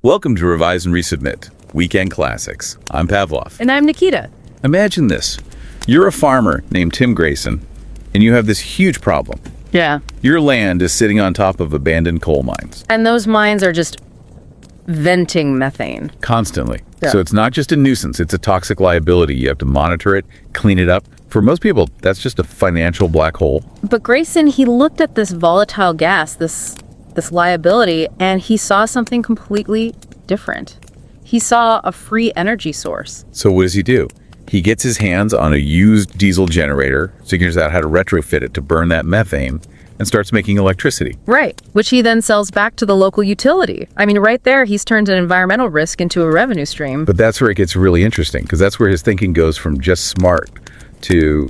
Welcome to Revise and Resubmit, Weekend Classics. I'm Pavlov. And I'm Nikita. Imagine this. You're a farmer named Tim Grayson, and you have this huge problem. Yeah. Your land is sitting on top of abandoned coal mines. And those mines are just venting methane. Constantly. Yeah. So it's not just a nuisance, it's a toxic liability. You have to monitor it, clean it up. For most people, that's just a financial black hole. But Grayson, he looked at this volatile gas, this liability, and he saw something completely different. He saw a free energy source. So what does he do? He gets his hands on a used diesel generator, figures out how to retrofit it to burn that methane, and starts making electricity. Right, which he then sells back to the local utility. I mean, right there, he's turned an environmental risk into a revenue stream. But that's where it gets really interesting, because that's where his thinking goes from just smart to,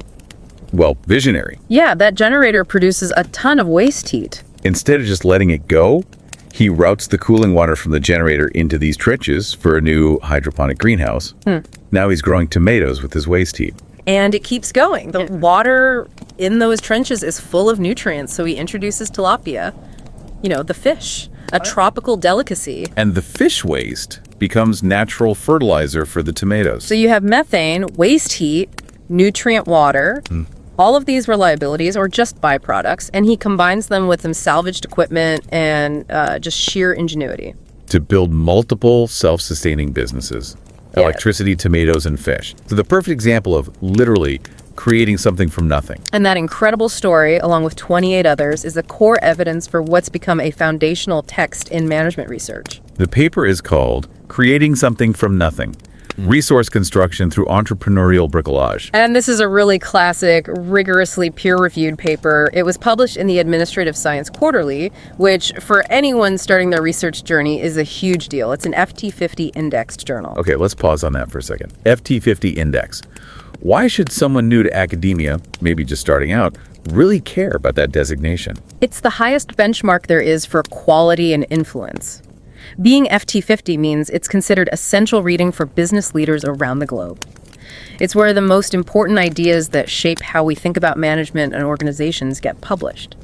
well, visionary. Yeah, that generator produces a ton of waste heat. Instead of just letting it go, he routes the cooling water from the generator into these trenches for a new hydroponic greenhouse. Now he's growing tomatoes with his waste heat. And it keeps going. The water in those trenches is full of nutrients, so he introduces tilapia, the fish, a tropical delicacy. And the fish waste becomes natural fertilizer for the tomatoes. So you have methane, waste heat, nutrient water, all of these reliabilities or just byproducts, and he combines them with some salvaged equipment and just sheer ingenuity. To build multiple self-sustaining businesses. Yeah. Electricity, tomatoes, and fish. So the perfect example of literally creating something from nothing. And that incredible story, along with 28 others, is the core evidence for what's become a foundational text in management research. The paper is called Creating Something from Nothing. Resource construction through entrepreneurial bricolage. And this is a really classic, rigorously peer-reviewed paper. It was published in the Administrative Science Quarterly, which for anyone starting their research journey is a huge deal. It's an FT50 indexed journal. Okay, let's pause on that for a second. FT50 index. Why should someone new to academia, maybe just starting out, really care about that designation? It's the highest benchmark there is for quality and influence. Being FT50 means it's considered essential reading for business leaders around the globe. It's where the most important ideas that shape how we think about management and organizations get published.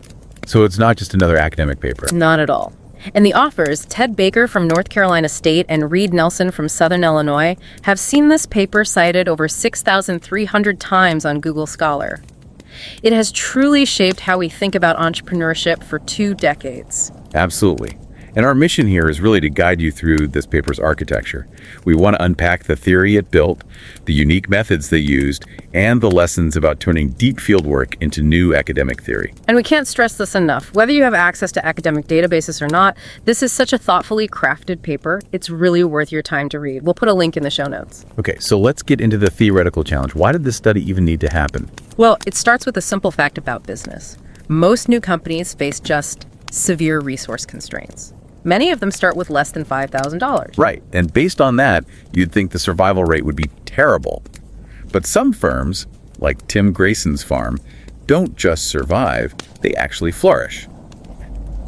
So it's not just another academic paper. Not at all. And the authors, Ted Baker from North Carolina State and Reed Nelson from Southern Illinois, have seen this paper cited over 6,300 times on Google Scholar. It has truly shaped how we think about entrepreneurship for 2 decades. Absolutely. And our mission here is really to guide you through this paper's architecture. We want to unpack the theory it built, the unique methods they used, and the lessons about turning deep fieldwork into new academic theory. And we can't stress this enough. Whether you have access to academic databases or not, this is such a thoughtfully crafted paper. It's really worth your time to read. We'll put a link in the show notes. Okay, so let's get into the theoretical challenge. Why did this study even need to happen? Well, it starts with a simple fact about business. Most new companies face just severe resource constraints. Many of them start with less than $5,000. Right, and based on that, you'd think the survival rate would be terrible. But some firms, like Tim Grayson's farm, don't just survive, they actually flourish.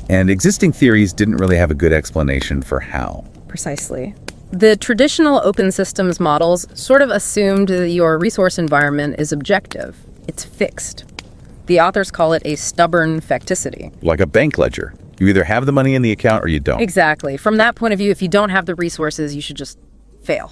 And existing theories didn't really have a good explanation for how. Precisely. The traditional open systems models sort of assumed that your resource environment is objective. It's fixed. The authors call it a stubborn facticity. Like a bank ledger. You either have the money in the account or you don't. Exactly. From that point of view, if you don't have the resources, you should just fail.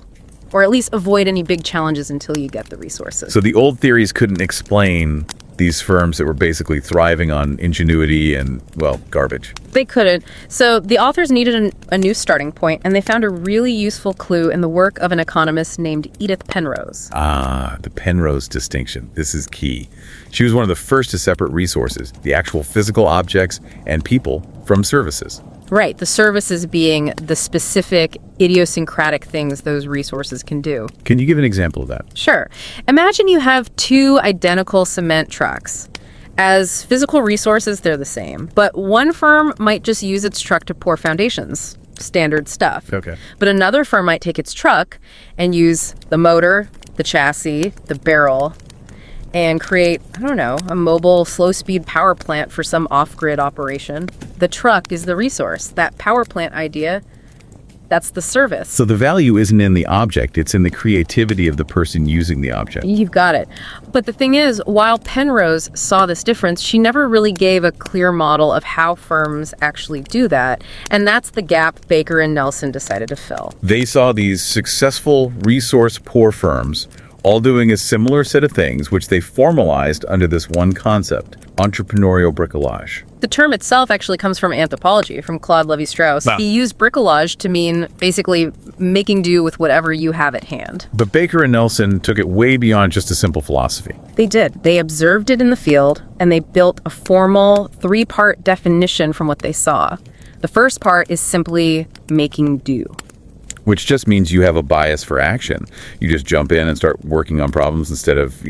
Or at least avoid any big challenges until you get the resources. So the old theories couldn't explain these firms that were basically thriving on ingenuity and, well, garbage. They couldn't. So the authors needed a new starting point, and they found a really useful clue in the work of an economist named Edith Penrose. Ah, the Penrose distinction. This is key. She was one of the first to separate resources, the actual physical objects and people, from services. Right, the services being the specific idiosyncratic things those resources can do. Can you give an example of that? Sure. Imagine you have 2 identical cement trucks. As physical resources, they're the same. But one firm might just use its truck to pour foundations, standard stuff. Okay. But another firm might take its truck and use the motor, the chassis, the barrel, and create, a mobile slow-speed power plant for some off-grid operation. The truck is the resource. That power plant idea That's the service. So the value isn't in the object, it's in the creativity of the person using the object. You've got it. But the thing is, while Penrose saw this difference, she never really gave a clear model of how firms actually do that. And that's the gap Baker and Nelson decided to fill. They saw these successful, resource-poor firms all doing a similar set of things, which they formalized under this one concept, entrepreneurial bricolage. The term itself actually comes from anthropology, from Claude Lévi-Strauss. Wow. He used bricolage to mean basically making do with whatever you have at hand. But Baker and Nelson took it way beyond just a simple philosophy. They did. They observed it in the field, and they built a formal three-part definition from what they saw. The first part is simply making do. Which just means you have a bias for action. You just jump in and start working on problems instead of,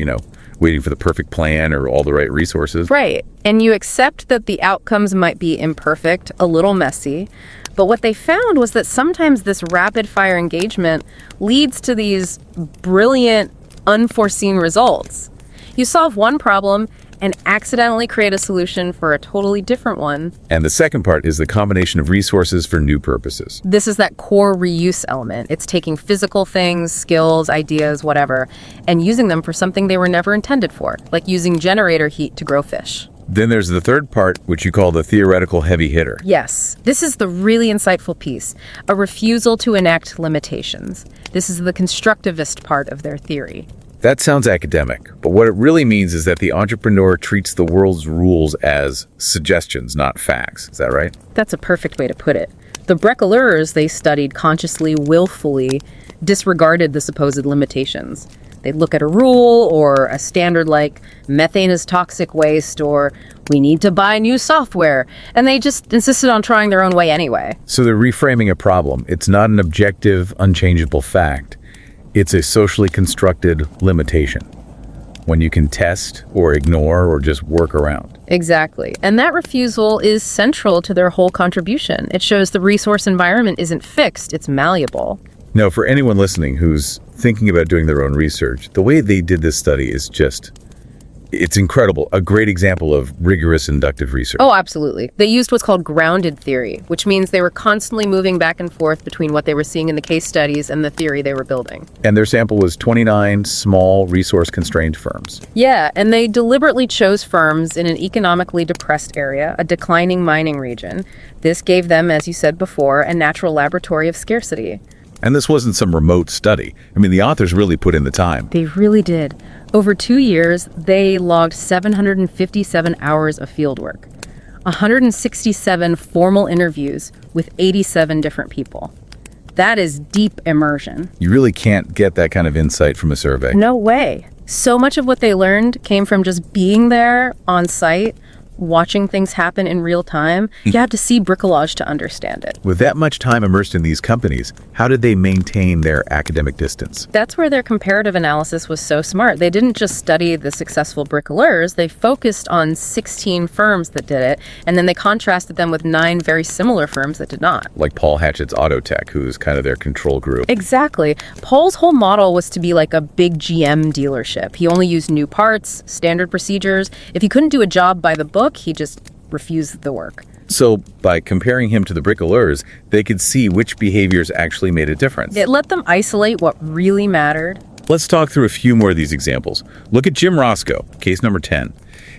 waiting for the perfect plan or all the right resources. Right. And you accept that the outcomes might be imperfect, a little messy. But what they found was that sometimes this rapid-fire engagement leads to these brilliant, unforeseen results. You solve one problem and accidentally create a solution for a totally different one. And the second part is the combination of resources for new purposes. This is that core reuse element. It's taking physical things, skills, ideas, whatever, and using them for something they were never intended for, like using generator heat to grow fish. Then there's the third part, which you call the theoretical heavy hitter. Yes, this is the really insightful piece, a refusal to enact limitations. This is the constructivist part of their theory. That sounds academic, but what it really means is that the entrepreneur treats the world's rules as suggestions, not facts. Is that right? That's a perfect way to put it. The bricoleurs they studied consciously, willfully disregarded the supposed limitations. They'd look at a rule or a standard like methane is toxic waste or we need to buy new software, and they just insisted on trying their own way anyway. So they're reframing a problem. It's not an objective, unchangeable fact. It's a socially constructed limitation, when you can test or ignore or just work around. Exactly. And that refusal is central to their whole contribution. It shows the resource environment isn't fixed, it's malleable. Now, for anyone listening who's thinking about doing their own research, the way they did this study is it's incredible. A great example of rigorous inductive research. Oh, absolutely. They used what's called grounded theory, which means they were constantly moving back and forth between what they were seeing in the case studies and the theory they were building. And their sample was 29 small resource-constrained firms. Yeah, and they deliberately chose firms in an economically depressed area, a declining mining region. This gave them, as you said before, a natural laboratory of scarcity. And this wasn't some remote study. I mean, the authors really put in the time. They really did. Over 2 years, they logged 757 hours of fieldwork, 167 formal interviews with 87 different people. That is deep immersion. You really can't get that kind of insight from a survey. No way. So much of what they learned came from just being there on site, watching things happen in real time. You have to see bricolage to understand it. With that much time immersed in these companies, how did they maintain their academic distance? That's where their comparative analysis was so smart. They didn't just study the successful bricoleurs, they focused on 16 firms that did it, and then they contrasted them with 9 very similar firms that did not. Like Paul Hatchett's Autotech, who's kind of their control group. Exactly. Paul's whole model was to be like a big GM dealership. He only used new parts, standard procedures. If he couldn't do a job by the book, he just refused the work. So by comparing him to the bricoleurs, they could see which behaviors actually made a difference. It let them isolate what really mattered. Let's talk through a few more of these examples. Look at Jim Roscoe, case number 10.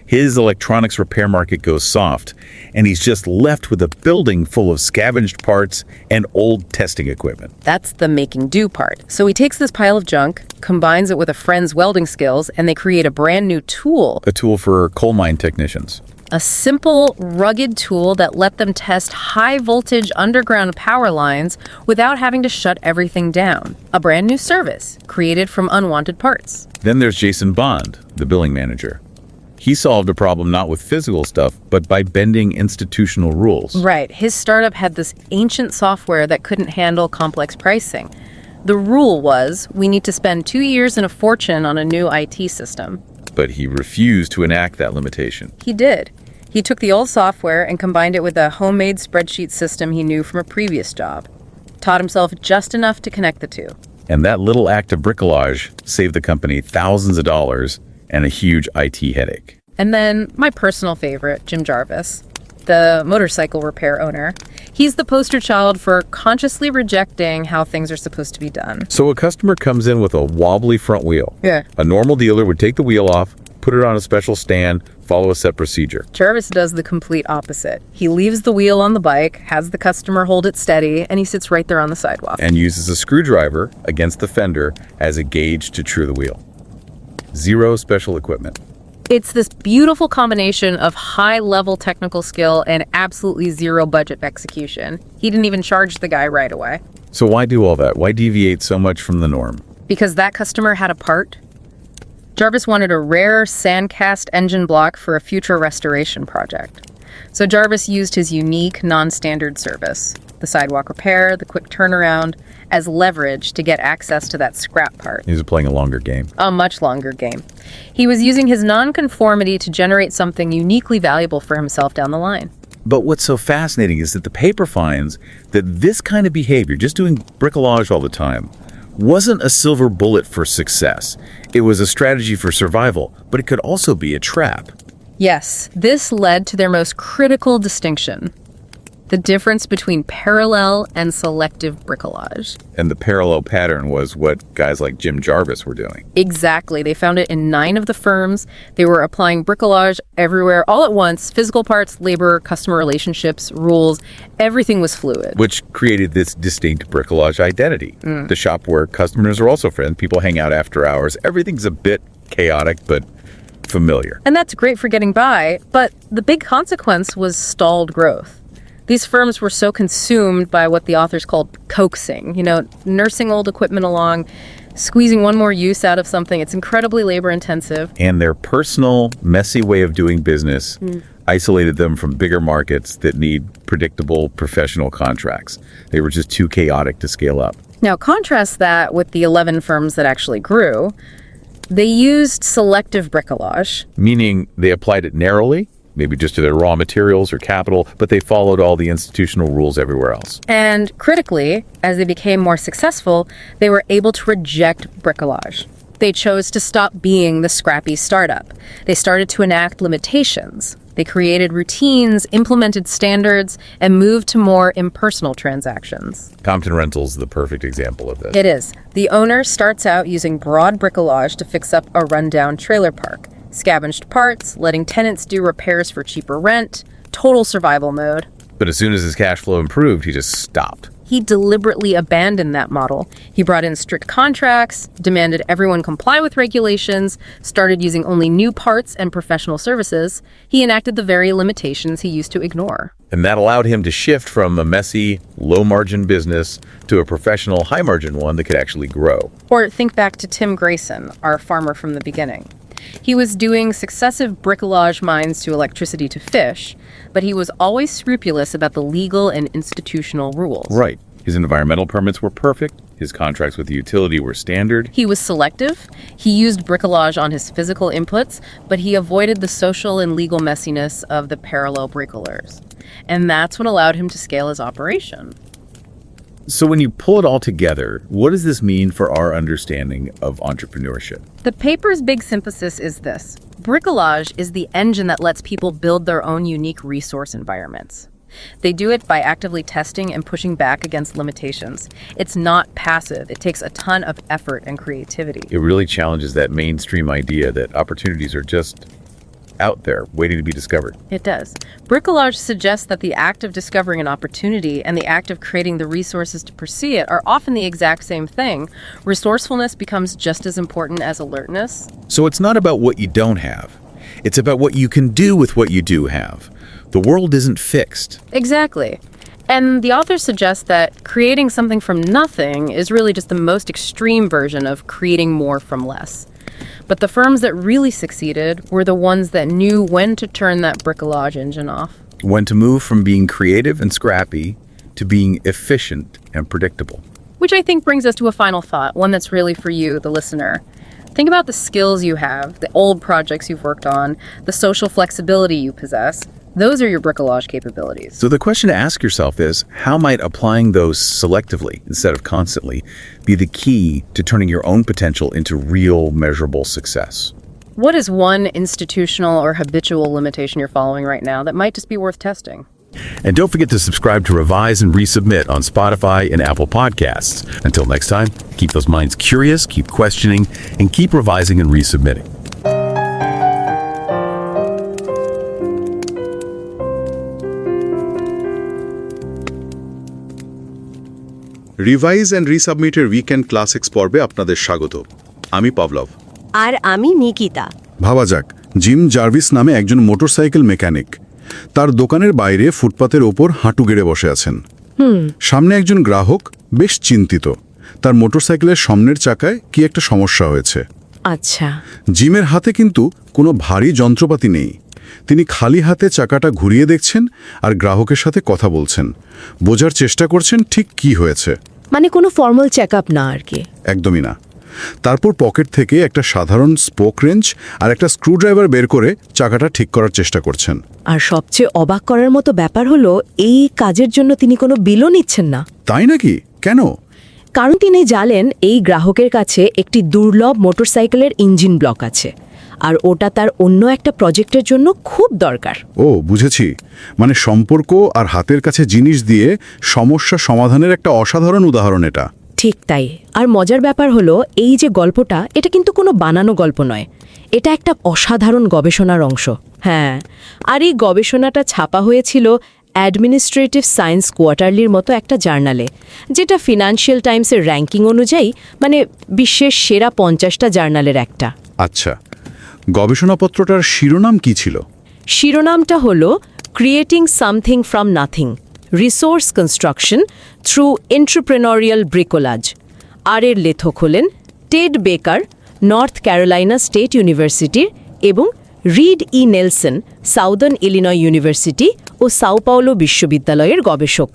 His electronics repair market goes soft, and he's just left with a building full of scavenged parts and old testing equipment. That's the making do part. So he takes this pile of junk, combines it with a friend's welding skills, and they create a brand new tool. A tool for coal mine technicians. A simple, rugged tool that let them test high-voltage underground power lines without having to shut everything down. A brand new service, created from unwanted parts. Then there's Jason Bond, the billing manager. He solved a problem not with physical stuff, but by bending institutional rules. Right. His startup had this ancient software that couldn't handle complex pricing. The rule was, we need to spend 2 years and a fortune on a new IT system. But he refused to enact that limitation. He did. He took the old software and combined it with a homemade spreadsheet system he knew from a previous job. Taught himself just enough to connect the two. And that little act of bricolage saved the company thousands of dollars and a huge IT headache. And then my personal favorite, Jim Jarvis. the motorcycle repair owner. He's the poster child for consciously rejecting how things are supposed to be done. So a customer comes in with a wobbly front wheel. Yeah. A normal dealer would take the wheel off, put it on a special stand, follow a set procedure. Jarvis does the complete opposite. He leaves the wheel on the bike, has the customer hold it steady, and he sits right there on the sidewalk. And uses a screwdriver against the fender as a gauge to true the wheel. Zero special equipment. It's this beautiful combination of high-level technical skill and absolutely zero budget execution. He didn't even charge the guy right away. So why do all that? Why deviate so much from the norm? Because that customer had a part. Jarvis wanted a rare sandcast engine block for a future restoration project. So Jarvis used his unique, non-standard service, the sidewalk repair, the quick turnaround, as leverage to get access to that scrap part. He was playing a longer game. A much longer game. He was using his nonconformity to generate something uniquely valuable for himself down the line. But what's so fascinating is that the paper finds that this kind of behavior, just doing bricolage all the time, wasn't a silver bullet for success. It was a strategy for survival, but it could also be a trap. Yes, this led to their most critical distinction: the difference between parallel and selective bricolage. And the parallel pattern was what guys like Jim Jarvis were doing. Exactly. They found it in 9 of the firms. They were applying bricolage everywhere, all at once. Physical parts, labor, customer relationships, rules, everything was fluid. Which created this distinct bricolage identity. The shop where customers are also friends, people hang out after hours. Everything's a bit chaotic, but familiar. And that's great for getting by, but the big consequence was stalled growth. These firms were so consumed by what the authors called coaxing, nursing old equipment along, squeezing one more use out of something. It's incredibly labor intensive. And their personal, messy way of doing business isolated them from bigger markets that need predictable professional contracts. They were just too chaotic to scale up. Now, contrast that with the 11 firms that actually grew. They used selective bricolage. Meaning they applied it narrowly, maybe just to their raw materials or capital, but they followed all the institutional rules everywhere else. And critically, as they became more successful, they were able to reject bricolage. They chose to stop being the scrappy startup. They started to enact limitations. They created routines, implemented standards, and moved to more impersonal transactions. Compton Rentals is the perfect example of this. It is. The owner starts out using broad bricolage to fix up a rundown trailer park. Scavenged parts, letting tenants do repairs for cheaper rent, total survival mode. But as soon as his cash flow improved, he just stopped. He deliberately abandoned that model. He brought in strict contracts, demanded everyone comply with regulations, started using only new parts and professional services. He enacted the very limitations he used to ignore. And that allowed him to shift from a messy, low-margin business to a professional, high-margin one that could actually grow. Or think back to Tim Grayson, our farmer from the beginning. He was doing successive bricolage mines to electricity to fish, but he was always scrupulous about the legal and institutional rules. Right. His environmental permits were perfect. His contracts with the utility were standard. He was selective. He used bricolage on his physical inputs, but he avoided the social and legal messiness of the parallel bricoleurs. And that's what allowed him to scale his operation. So when you pull it all together, what does this mean for our understanding of entrepreneurship? The paper's big synthesis is this. Bricolage is the engine that lets people build their own unique resource environments. They do it by actively testing and pushing back against limitations. It's not passive. It takes a ton of effort and creativity. It really challenges that mainstream idea that opportunities are just out there waiting to be discovered. It does. Bricolage suggests that the act of discovering an opportunity and the act of creating the resources to pursue it are often the exact same thing. Resourcefulness becomes just as important as alertness. So it's not about what you don't have. It's about what you can do with what you do have. The world isn't fixed. Exactly. And the author suggests that creating something from nothing is really just the most extreme version of creating more from less. But the firms that really succeeded were the ones that knew when to turn that bricolage engine off. When to move from being creative and scrappy to being efficient and predictable. Which I think brings us to a final thought, one that's really for you, the listener. Think about the skills you have, the old projects you've worked on, the social flexibility you possess. Those are your bricolage capabilities. So the question to ask yourself is, how might applying those selectively instead of constantly be the key to turning your own potential into real measurable success? What is one institutional or habitual limitation you're following right now that might just be worth testing? And don't forget to subscribe to Revise and Resubmit on Spotify and Apple Podcasts. Until next time, keep those minds curious, keep questioning, and keep revising and resubmitting. Revise and রিসাবমিটের weekend classics পর্বে আপনাদের স্বাগত। আমি Pavlov. আর আমি নিকিতা। ভাবা যাক, gym Jarvis নামে একজন মোটরসাইকেল মেকানিক তার দোকানের বাইরে ফুটপাতের ওপর হাঁটু গেড়ে বসে আছেন। সামনে একজন গ্রাহক বেশ চিন্তিত, তার মোটরসাইকেলের সামনের চাকায় কি একটা সমস্যা হয়েছে। আচ্ছা। জিমের হাতে কিন্তু কোনো ভারী যন্ত্রপাতি নেই। তিনি খালি হাতে চাকাটা ঘুরিয়ে দেখছেন আর গ্রাহকের সাথে কথা বলছেন, বোঝার চেষ্টা করছেন ঠিক কি হয়েছে। মানে কোনো ফর্মাল চেকআপ না আর কি? একদমই না। তারপর পকেট থেকে একটা সাধারণ স্পোক রেঞ্চ আর একটা স্ক্রুড্রাইভার বের করে চাকাটা ঠিক করার চেষ্টা করছেন। আর সবচেয়ে অবাক করার মতো ব্যাপার হলো, এই কাজের জন্য তিনি কোনো বিলও নিচ্ছেন না। তাই নাকি? কেন? কারণ তিনি জানেন এই গ্রাহকের কাছে একটি দুর্লভ মোটরসাইকেলের ইঞ্জিন ব্লক আছে, আর ওটা তার অন্য একটা প্রজেক্টের জন্য খুব দরকার। ও, বুঝেছি। মানে সম্পর্ক আর হাতের কাছে জিনিস দিয়ে সমস্যা সমাধানের একটা অসাধারণ উদাহরণ এটা। ঠিক তাই। আর মজার ব্যাপার হলো, এই যে গল্পটা, এটা কিন্তু কোনো বানানো গল্প নয়, এটা একটা অসাধারণ গবেষণার অংশ। হ্যাঁ, আর এই গবেষণাটা ছাপা হয়েছিল অ্যাডমিনিস্ট্রেটিভ সায়েন্স কোয়ার্টারলির মতো একটা জার্নালে, যেটা ফিনান্সিয়াল টাইমসের র্যাঙ্কিং অনুযায়ী মানে বিশ্বের সেরা 50টা জার্নালের একটা। আচ্ছা, গবেষণাপত্রটার শিরোনাম কি ছিল? শিরোনামটা হলো creating something from nothing, resource construction through entrepreneurial bricolage. আর এর লেখক হলেন টেড বেকার, নর্থ ক্যারোলাইনা স্টেট ইউনিভার্সিটির, এবং রিড ই নেলসন, সাউদার্ন ইলিনয় ইউনিভার্সিটি ও সাও পাওলো বিশ্ববিদ্যালয়ের গবেষক।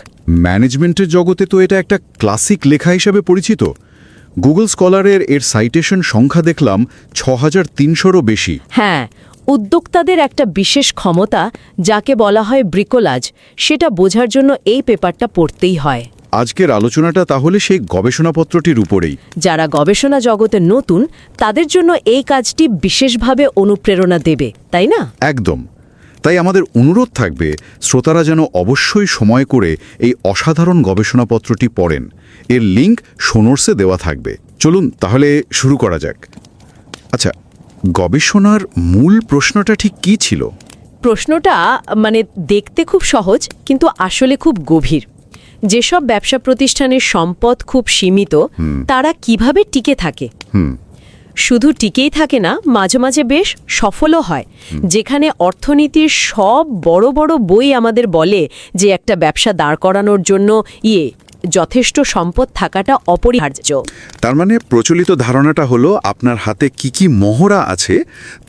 ম্যানেজমেন্টের জগতে তো এটা একটা ক্লাসিক লেখা হিসেবে পরিচিত। গুগল স্কলারের এর সাইটেশন সংখ্যা দেখলাম 6300-রও বেশি। হ্যাঁ, উদ্যোক্তাদের একটা বিশেষ ক্ষমতা, যাকে বলা হয় ব্রিকোলাজ, সেটা বোঝার জন্য এই পেপারটা পড়তেই হয়। আজকের আলোচনাটা তাহলে সেই গবেষণাপত্রটির উপরেই। যারা গবেষণা জগতে নতুন, তাদের জন্য এই কাজটি বিশেষভাবে অনুপ্রেরণা দেবে, তাই না? একদম। তাই আমাদের অনুরোধ থাকবে, শ্রোতারা যেন অবশ্যই সময় করে এই অসাধারণ গবেষণাপত্রটি পড়েন। এর লিঙ্ক শোনোটসে দেওয়া থাকবে। চলুন তাহলে শুরু করা যাক। আচ্ছা, গবেষণার মূল প্রশ্নটা ঠিক কী ছিল? প্রশ্নটা মানে দেখতে খুব সহজ, কিন্তু আসলে খুব গভীর। যেসব ব্যবসা প্রতিষ্ঠানের সম্পদ খুব সীমিত, তারা কিভাবে টিকে থাকে? শুধু টিকেই থাকে না, মাঝে মাঝে বেশ সফলও হয়। যেখানে অর্থনীতির সব বড় বড় বই আমাদের বলে যে একটা ব্যবসা দাঁড় করানোর জন্য যথেষ্ট সম্পদ থাকাটা অপরিহার্য। তার মানে প্রচলিত ধারণাটা হলো, আপনার হাতে কি কি মহড়া আছে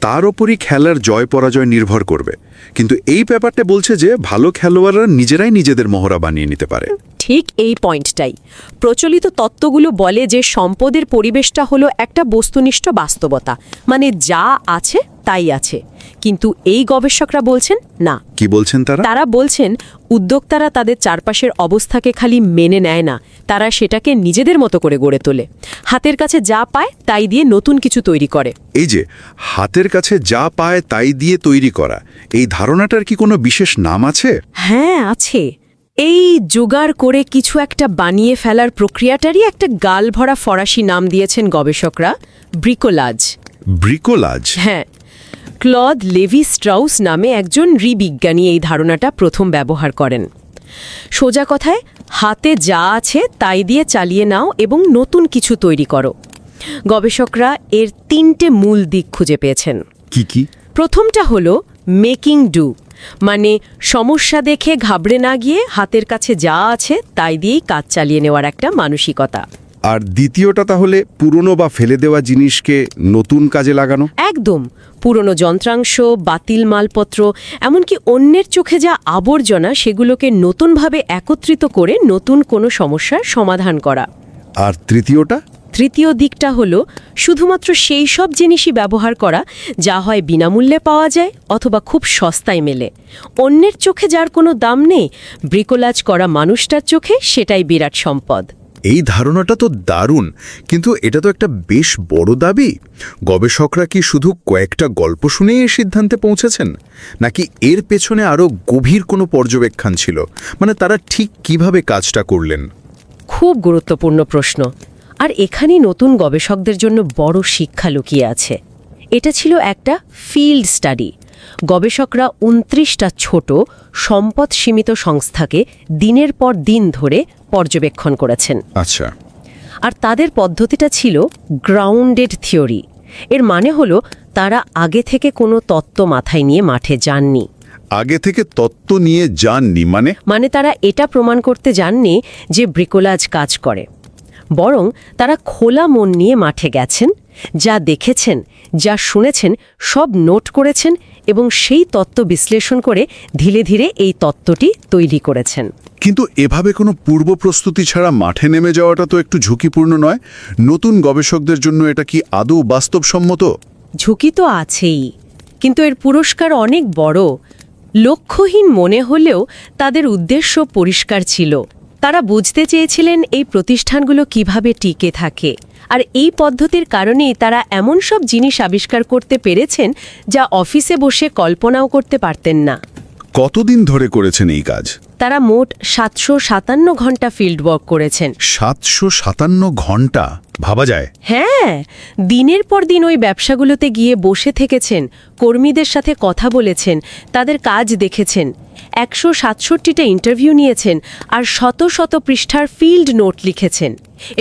তার ওপরই খেলার জয় পরাজয় নির্ভর করবে। কিন্তু এই ব্যাপারটা বলছে যে ভালো খেলোয়াড়রা নিজেরাই নিজেদের মহড়া বানিয়ে নিতে পারে। ঠিক এই পয়েন্টটাই। প্রচলিত তত্ত্বগুলো বলে যে সম্পদের পরিবেশটা হলো একটা বস্তুনিষ্ঠ বাস্তবতা, মানে যা আছে তাই আছে। কিন্তু এই গবেষকরা বলছেন না। কি বলছেন তারা? তারা বলছেন উদ্যোক্তারা তাদের চারপাশের অবস্থাকে খালি মেনে নেয় না, তারা সেটাকে নিজেদের মতো করে গড়ে তোলে। হাতের কাছে যা পায় তাই দিয়ে নতুন কিছু তৈরি করে। এই যে হাতের কাছে যা পায় তাই দিয়ে তৈরি করা, এই ধারণাটার কি কোনো বিশেষ নাম আছে? হ্যাঁ, আছে। এই জোগাড় করে কিছু একটা বানিয়ে ফেলার প্রক্রিয়াটারই একটা গালভরা ফরাসি নাম দিয়েছেন গবেষকরা, ব্রিকোলাজ। ব্রিকোলাজ? হ্যাঁ, ক্লদ লেভি স্ট্রাউস নামে একজন নৃবিজ্ঞানী এই ধারণাটা প্রথম ব্যবহার করেন। সোজা কথায়, হাতে যা আছে তাই দিয়ে চালিয়ে নাও এবং নতুন কিছু তৈরি করো। গবেষকরা এর 3টে মূল দিক খুঁজে পেয়েছেন। কি কি? প্রথমটা হলো মেকিং ডু, মানে সমস্যা দেখে ঘাবড়ে না গিয়ে হাতের কাছে যা আছে তাই দিয়েই কাজ চালিয়ে নেওয়ার একটা মানসিকতা। আর দ্বিতীয়টা তাহলে পুরনো বা ফেলে দেওয়া জিনিসকে নতুন কাজে লাগানো? একদম। পুরনো যন্ত্রাংশ, বাতিল মালপত্র, এমনকি অন্যের চোখে যা আবর্জনা, সেগুলোকে নতুনভাবে একত্রিত করে নতুন কোনো সমস্যার সমাধান করা। আর তৃতীয়টা? তৃতীয় দিকটা হলো শুধুমাত্র সেই সব জিনিসই ব্যবহার করা যা হয় বিনামূল্যে পাওয়া যায় অথবা খুব সস্তায় মেলে। অন্যের চোখে যার কোনো দাম নেই, ব্রিকোলাজ করা মানুষটার চোখে সেটাই বিরাট সম্পদ। এই ধারণাটা তো দারুণ, কিন্তু এটা তো একটা বেশ বড় দাবি। গবেষকরা কি শুধু কয়েকটা গল্প শুনেই এই সিদ্ধান্তে পৌঁছেছেন, নাকি এর পেছনে আরও গভীর কোনো পর্যবেক্ষণ ছিল? মানে তারা ঠিক কিভাবে কাজটা করলেন? খুব গুরুত্বপূর্ণ প্রশ্ন, আর এখানেই নতুন গবেষকদের জন্য বড় শিক্ষা লুকিয়ে আছে। এটা ছিল একটা ফিল্ড স্টাডি। গবেষকরা ২৯টা ছোট সম্পদ সীমিত সংস্থাকে দিনের পর দিন ধরে পর্যবেক্ষণ করেছেন। আচ্ছা। আর তাদের পদ্ধতিটা ছিল গ্রাউন্ডেড থিওরি। এর মানে হলো তারা আগে থেকে কোনো তত্ত্ব মাথায় নিয়ে মাঠে যাননি। আগে থেকে তত্ত্ব নিয়ে যাননি মানে তারা এটা প্রমাণ করতে যাননি যে ব্রিকোলাজ কাজ করে, বরং তারা খোলা মন নিয়ে মাঠে গেছেন, যা দেখেছেন, যা শুনেছেন সব নোট করেছেন এবং সেই তত্ত্ব বিশ্লেষণ করে ধীরে ধীরে এই তত্ত্বটি তৈরি করেছেন। কিন্তু এভাবে কোনো পূর্ব প্রস্তুতি ছাড়া মাঠে নেমে যাওয়াটা তো একটু ঝুঁকিপূর্ণ নয়? নতুন গবেষকদের জন্য এটা কি আদৌ বাস্তবসম্মত? ঝুঁকি তো আছেই, কিন্তু এর পুরস্কার অনেক বড়। লক্ষ্যহীন মনে হলেও তাদের উদ্দেশ্য পরিষ্কার ছিল। তারা বুঝতে চেয়েছিলেন এই প্রতিষ্ঠানগুলো কিভাবে টিকে থাকে, আর এই পদ্ধতির কারণেই তারা এমন সব জিনিস আবিষ্কার করতে পেরেছেন যা অফিসে বসে কল্পনাও করতে পারতেন না। কতদিন ধরে করেছেন এই কাজ? তারা মোট ৭৫৭ ঘন্টা ফিল্ড ওয়ার্ক করেছেন। ৭৫৭ ঘন্টা? ভাবা যায়? হ্যাঁ, দিনের পর দিন ওই ব্যবসাগুলোতে গিয়ে বসে থেকেছেন, কর্মীদের সাথে কথা বলেছেন, তাদের কাজ দেখেছেন, ১৬৭টা ইন্টারভিউ নিয়েছেন, আর শত শত পৃষ্ঠার ফিল্ড নোট লিখেছেন।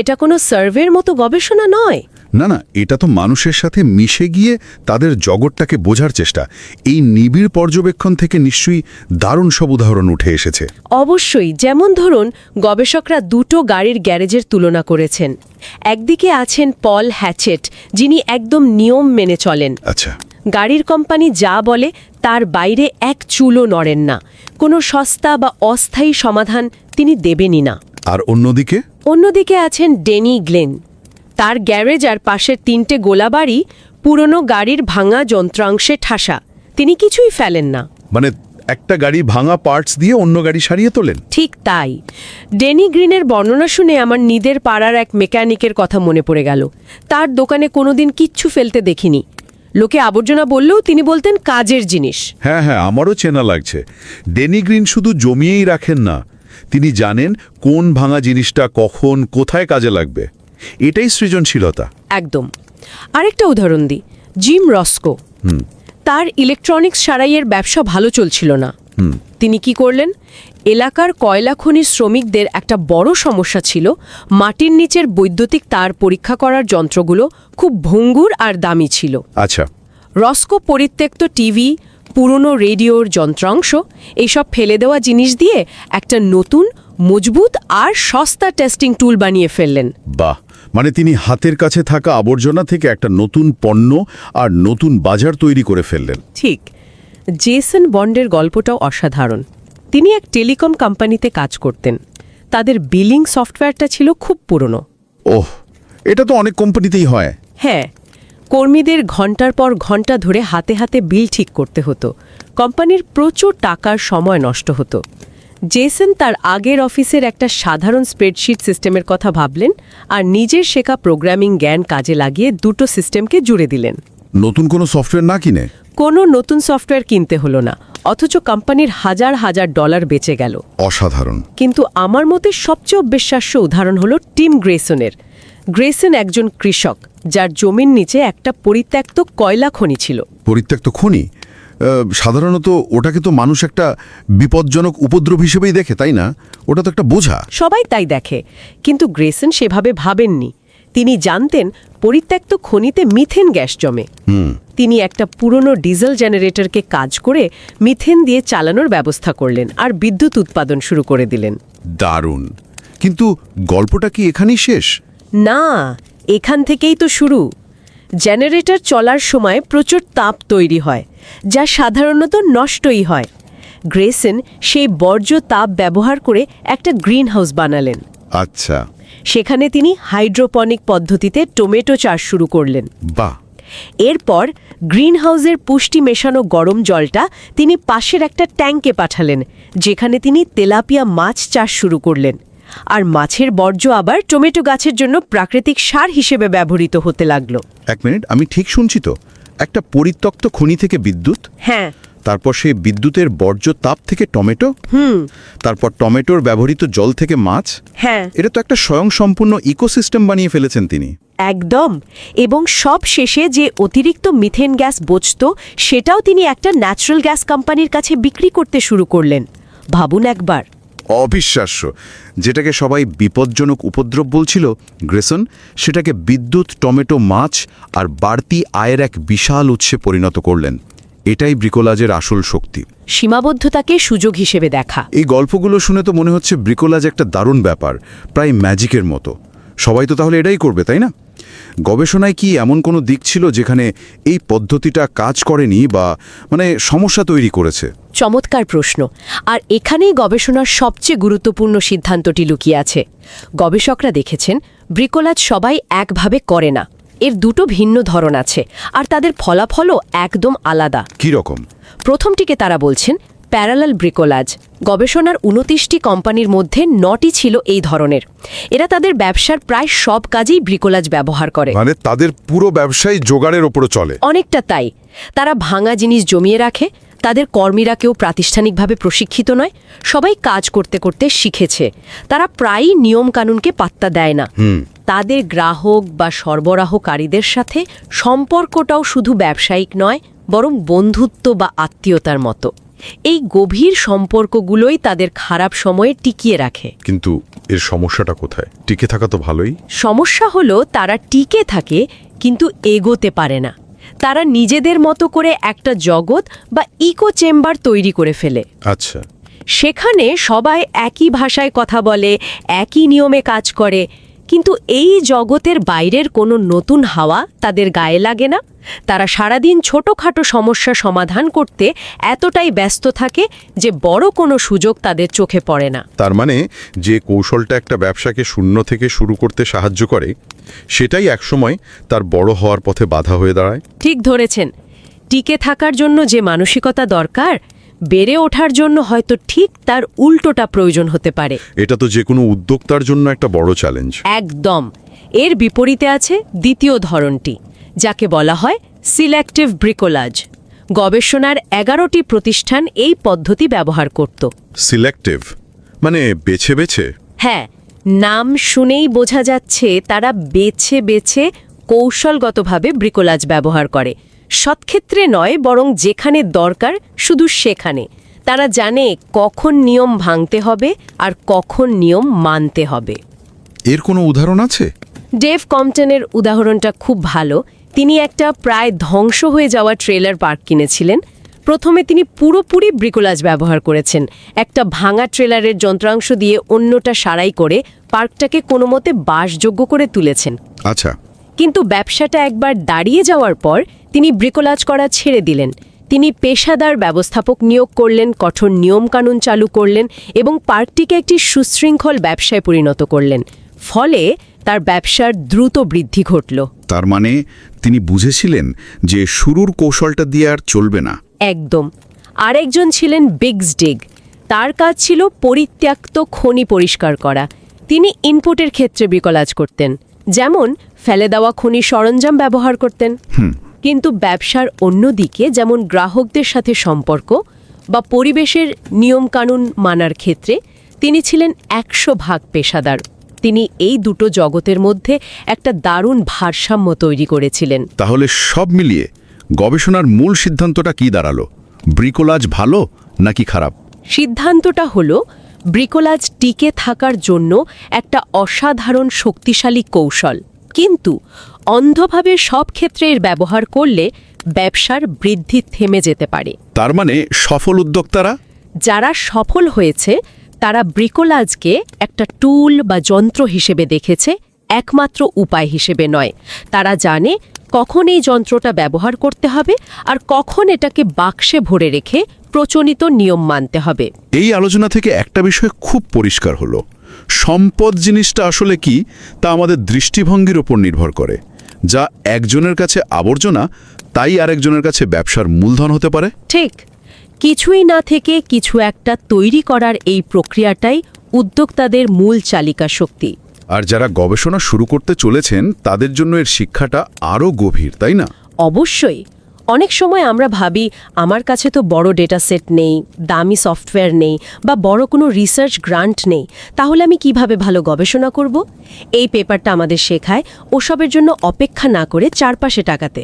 এটা কোনো সার্ভের মতো গবেষণা নয়। না না, এটা তো মানুষের সাথে মিশে গিয়ে তাদের জগৎটাকে বোঝার চেষ্টা। এই নিবিড় পর্যবেক্ষণ থেকে নিশ্চয়ই দারুণ সব উদাহরণ উঠে এসেছে। অবশ্যই, যেমন ধরুন, গবেষকরা দুটো গাড়ির গ্যারেজের তুলনা করেছেন। একদিকে আছেন পল হ্যাচেট, যিনি একদম নিয়ম মেনে চলেন। আচ্ছা। গাড়ির কোম্পানি যা বলে তার বাইরে এক চুলও নড়েন না। কোনো সস্তা বা অস্থায়ী সমাধান তিনি দেবেনই না। আর অন্যদিকে আছেন ডেনি গ্লেন। তার গ্যারেজ আর পাশের 3টে গোলাবাড়ি পুরনো গাড়ির ভাঙা যন্ত্রাংশে ঠাসা। তিনি কিছুই ফেলেন না। মানে একটা গাড়ি ভাঙা পার্টস দিয়ে অন্য গাড়ি সারিয়ে তোলেন? ঠিক তাই। ডেনি গ্রিনের বর্ণনা শুনে আমার নিদের পাড়ার এক মেকানিকের কথা মনে পড়ে গেল। তার দোকানে কোনোদিন কিচ্ছু ফেলতে দেখিনি। লোকে আবর্জনা বললেও তিনি বলতেন কাজের জিনিস। হ্যাঁ হ্যাঁ, আমারও চেনা লাগছে। ডেনি গ্রিন শুধু জমিয়েই রাখেন না, তিনি জানেন কোন ভাঙা জিনিসটা কখন কোথায় কাজে লাগবে। এটাই সৃজনশীলতা। একদম। আরেকটা উদাহরণ দিই, জিম রস্কো। তার ইলেকট্রনিক্স সারাইয়ের ব্যবসা ভালো চলছিল না। তিনি কি করলেন? এলাকার কয়লা খনির শ্রমিকদের একটা বড় সমস্যা ছিল, মাটির নিচের বৈদ্যুতিক তার পরীক্ষা করার যন্ত্রগুলো খুব ভঙ্গুর আর দামি ছিল। আচ্ছা। রস্কো পরিত্যক্ত টিভি, পুরনো রেডিওর যন্ত্রাংশ, এইসব ফেলে দেওয়া জিনিস দিয়ে একটা নতুন, মজবুত আর সস্তা টেস্টিং টুল বানিয়ে ফেললেন। বাহ! মানে তিনি হাতের কাছে থাকা আবর্জনা থেকে একটা নতুন পণ্য আর নতুন বাজার তৈরি করে ফেললেন। ঠিক। জেসন বন্ডের গল্পটাও অসাধারণ। তিনি এক টেলিকম কোম্পানিতে কাজ করতেন। তাদের বিলিং সফটওয়্যারটা ছিল খুব পুরনো। ওহ, এটা তো অনেক কোম্পানিতেই হয়। হ্যাঁ, কর্মীদের ঘন্টার পর ঘন্টা ধরে হাতে হাতে বিল ঠিক করতে হতো। কোম্পানির প্রচুর টাকার সময় নষ্ট হতো। জেসন তার আগের অফিসের একটা সাধারণ স্প্রেডশিট সিস্টেমের কথা ভাবলেন আর নিজের শেখা প্রোগ্রামিং জ্ঞান কাজে লাগিয়ে দুটো সিস্টেমকে জুড়ে দিলেন। নতুন কোনো সফটওয়্যার না কিনে? কোনো নতুন সফটওয়্যার কিনতে হলো না, অথচ কোম্পানির হাজার হাজার ডলার বেঁচে গেল। অসাধারণ। কিন্তু আমার মতে সবচেয়ে অবিশ্বাস্য উদাহরণ হলো টিম গ্রেসনের। গ্রেসন একজন কৃষক, যার জমির নিচে একটা পরিত্যক্ত কয়লা খনি ছিল। পরিত্যক্ত খনি? সাধারণত ওটাকে তো মানুষ একটা বিপজ্জনক উপদ্রব হিসেবেই দেখে, তাই না? ওটা তো একটা বোঝা। সবাই তাই দেখে, কিন্তু গ্রেসন সেভাবে ভাবেননি। তিনি জানতেন পরিত্যক্ত খনিতে মিথেন গ্যাস জমে। তিনি একটা পুরনো ডিজেল জেনারেটরকে কাজ করে মিথেন দিয়ে চালানোর ব্যবস্থা করলেন আর বিদ্যুৎ উৎপাদন শুরু করে দিলেন। দারুণ। কিন্তু গল্পটা কি এখানেই শেষ? না, এখান থেকেই তো শুরু। জেনারেটর চলার সময় প্রচুর তাপ তৈরি হয়, যা সাধারণত নষ্টই হয়। গ্রেসন সেই বর্জ্য তাপ ব্যবহার করে একটা গ্রিনহাউস বানালেন। আচ্ছা। সেখানে তিনি হাইড্রোপনিক পদ্ধতিতে টমেটো চাষ শুরু করলেন। বাহ! এরপর গ্রিনহাউসের পুষ্টি মেশানো গরম জলটা তিনি পাশের একটা ট্যাঙ্কে পাঠালেন, যেখানে তিনি তেলাপিয়া মাছ চাষ শুরু করলেন। আর মাছের বর্জ্য আবার টমেটো গাছের জন্য প্রাকৃতিক সার হিসেবে ব্যবহৃত হতে লাগলো। এক মিনিট, আমি ঠিক শুনছি তো? একটা পরিত্যক্ত খনি থেকে বিদ্যুৎ, হ্যাঁ, তারপর সেই বিদ্যুতের বর্জ্য তাপ থেকে টমেটো, তারপর টমেটোর ব্যবহৃত জল থেকে মাছ। হ্যাঁ, এটা তো একটা স্বয়ংসম্পূর্ণ ইকোসিস্টেম বানিয়ে ফেলেছেন তিনি। একদম। এবং সব শেষে যে অতিরিক্ত মিথেন গ্যাস বচত সেটাও তিনি একটা ন্যাচারাল গ্যাস কোম্পানির কাছে বিক্রি করতে শুরু করলেন। ভাবুন একবার। অবিশ্বাস্য। যেটাকে সবাই বিপজ্জনক উপদ্রব বলছিল, গ্রেসন সেটাকে বিদ্যুৎ, টমেটো, মাছ আর বাড়তি আয়ের এক বিশাল উৎসে পরিণত করলেন। এটাই ব্রিকোলাজের আসল শক্তি, সীমাবদ্ধতাকে সুযোগ হিসেবে দেখা। এই গল্পগুলো শুনে তো মনে হচ্ছে ব্রিকোলাজ একটা দারুণ ব্যাপার, প্রায় ম্যাজিকের মতো। সবাই তো তাহলে এটাই করবে, তাই না? গবেষণায় কি এমন কোনো দিক ছিল যেখানে এই পদ্ধতিটা কাজ করেনি বা সমস্যা তৈরি করেছে? চমৎকার প্রশ্ন। আর এখানেই গবেষণার সবচেয়ে গুরুত্বপূর্ণ সিদ্ধান্তটি লুকিয়ে আছে। গবেষকরা দেখেছেন ব্রিকোলাজ সবাই একভাবে করে না, এর দুটো ভিন্ন ধরন আছে, আর তাদের ফলাফলও একদম আলাদা। কি রকম? প্রথমটিকে তারা বলছেন প্যারালাল ব্রিকোলাজ। গবেষণার 29টি কোম্পানির মধ্যে 9টি ছিল এই ধরনের। এরা তাদের ব্যবসার প্রায় সব কাজেই ব্রিকোলাজ ব্যবহার করে। মানে তাদের পুরো ব্যবসায় জোগাড়ের ওপরে চলে? অনেকটা তাই। তারা ভাঙা জিনিস জমিয়ে রাখে, তাদের কর্মীরা কেউ প্রাতিষ্ঠানিকভাবে প্রশিক্ষিত নয়, সবাই কাজ করতে করতে শিখেছে। তারা প্রায়ই নিয়মকানুনকে পাত্তা দেয় না। তাদের গ্রাহক বা সরবরাহকারীদের সাথে সম্পর্কটাও শুধু ব্যবসায়িক নয়, বরং বন্ধুত্ব বা আত্মীয়তার মতো। এই গভীর সম্পর্কগুলোই তাদের খারাপ সময়ে টিকিয়ে রাখে। কিন্তু এর সমস্যাটা কোথায়? টিকে থাকা তো ভালোই। সমস্যা হলো তারা টিকে থাকে কিন্তু এগোতে পারে না। তারা নিজেদের মতো করে একটা জগৎ বা ইকো চেম্বার তৈরি করে ফেলে। আচ্ছা। সেখানে সবাই একই ভাষায় কথা বলে, একই নিয়মে কাজ করে, কিন্তু এই জগতের বাইরের কোনো নতুন হাওয়া তাদের গায়ে লাগে না। তারা সারাদিন ছোটখাটো সমস্যা সমাধান করতে এতটাই ব্যস্ত থাকে যে বড় কোনো সুযোগ তাদের চোখে পড়ে না। তার মানে যে কৌশলটা একটা ব্যবসাকে শূন্য থেকে শুরু করতে সাহায্য করে, সেটাই একসময় তার বড় হওয়ার পথে বাধা হয়ে দাঁড়ায়। ঠিক ধরেছেন। টিকে থাকার জন্য যে মানসিকতা দরকার, বেড়ে ওঠার জন্য হয়তো ঠিক তার উল্টোটা প্রয়োজন হতে পারে। এটা তো যে কোনো উদ্যোক্তার জন্য একটা বড় চ্যালেঞ্জ। একদম। এর বিপরীতে আছে দ্বিতীয় ধরনটি, যাকে বলা হয় সিলেক্টিভ ব্রিকোলাজ। গবেষণার 11টি প্রতিষ্ঠান এই পদ্ধতি ব্যবহার করত। সিলেক্টিভ মানে বেছে বেছে? হ্যাঁ, নাম শুনেই বোঝা যাচ্ছে তারা বেছে বেছে কৌশলগতভাবে ব্রিকোলাজ ব্যবহার করে। সৎক্ষেত্রে নয়, বরং যেখানে দরকার শুধু সেখানে। তারা জানে কখন নিয়ম ভাঙতে হবে আর কখন নিয়ম মানতে হবে। এর কোনো উদাহরণ আছে? ডেভ কম্পটনের উদাহরণটা খুব ভালো। তিনি একটা প্রায় ধ্বংস হয়ে যাওয়া ট্রেলার পার্ক কিনেছিলেন। প্রথমে তিনি পুরোপুরি ব্রিকোলাজ ব্যবহার করেছেন। একটা ভাঙা ট্রেলারের যন্ত্রাংশ দিয়ে অন্যটা সারাই করে পার্কটাকে কোনোমতে বাসযোগ্য করে তুলেছেন। আচ্ছা। কিন্তু ব্যবসাটা একবার দাঁড়িয়ে যাওয়ার পর তিনি ব্রিকোলাজ করা ছেড়ে দিলেন। তিনি পেশাদার ব্যবস্থাপক নিয়োগ করলেন, কঠোর নিয়মকানুন চালু করলেন এবং পার্কটিকে একটি সুশৃঙ্খল ব্যবসায় পরিণত করলেন। ফলে তার ব্যবসার দ্রুত বৃদ্ধি ঘটল। তার মানে তিনি বুঝেছিলেন যে শুরুর কৌশলটা দিয়ে আর চলবে না। একদম। আরেকজন ছিলেন বিগস ডিগ। তার কাজ ছিল পরিত্যক্ত খনি পরিষ্কার করা। তিনি ইনপুটের ক্ষেত্রে ব্রিকোলাজ করতেন, যেমন ফেলে দেওয়া খনি সরঞ্জাম ব্যবহার করতেন। কিন্তু ব্যবসার অন্য দিকে, যেমন গ্রাহকদের সাথে সম্পর্ক বা পরিবেশের নিয়মকানুন মানার ক্ষেত্রে, তিনি ছিলেন 100% পেশাদার। তিনি এই দুটো জগতের মধ্যে একটা দারুণ ভারসাম্য তৈরি করেছিলেন। তাহলে সব মিলিয়ে গবেষণার মূল সিদ্ধান্তটা কি দাঁড়ালো? ব্রিকোলাজ ভালো নাকি খারাপ? সিদ্ধান্তটা হলো ব্রিকোলাজ টিকে থাকার জন্য একটা অসাধারণ শক্তিশালী কৌশল, কিন্তু অন্ধভাবে সব ক্ষেত্রে এর ব্যবহার করলে ব্যবসার বৃদ্ধি থেমে যেতে পারে। তার মানে সফল উদ্যোক্তারা, যারা সফল হয়েছে, তারা ব্রিকোলাজকে একটা টুল বা যন্ত্র হিসেবে দেখেছে, একমাত্র উপায় হিসেবে নয়। তারা জানে কখন এই যন্ত্রটা ব্যবহার করতে হবে আর কখন এটাকে বাক্সে ভরে রেখে প্রচলিত নিয়ম মানতে হবে। এই আলোচনা থেকে একটা বিষয় খুব পরিষ্কার হলো, সম্পদ জিনিসটা আসলে কি তা আমাদের দৃষ্টিভঙ্গির ওপর নির্ভর করে। যা একজনের কাছে আবর্জনা, তাই আরেকজনের কাছে ব্যবসার মূলধন হতে পারে। ঠিক। কিছুই না থেকে কিছু একটা তৈরি করার এই প্রক্রিয়াটাই উদ্যোক্তাদের মূল চালিকা শক্তি। আর যারা গবেষণা শুরু করতে চলেছেন তাদের জন্য এর শিক্ষাটা আরও গভীর, তাই না? অবশ্যই। অনেক সময় আমরা ভাবি আমার কাছে তো বড় ডেটা সেট নেই, দামি সফটওয়্যার নেই বা বড় কোনো রিসার্চ গ্রান্ট নেই, তাহলে আমি কিভাবে ভালো গবেষণা করব? এই পেপারটা আমাদের শেখায় ওসবের জন্য অপেক্ষা না করে চারপাশে টাকাতে।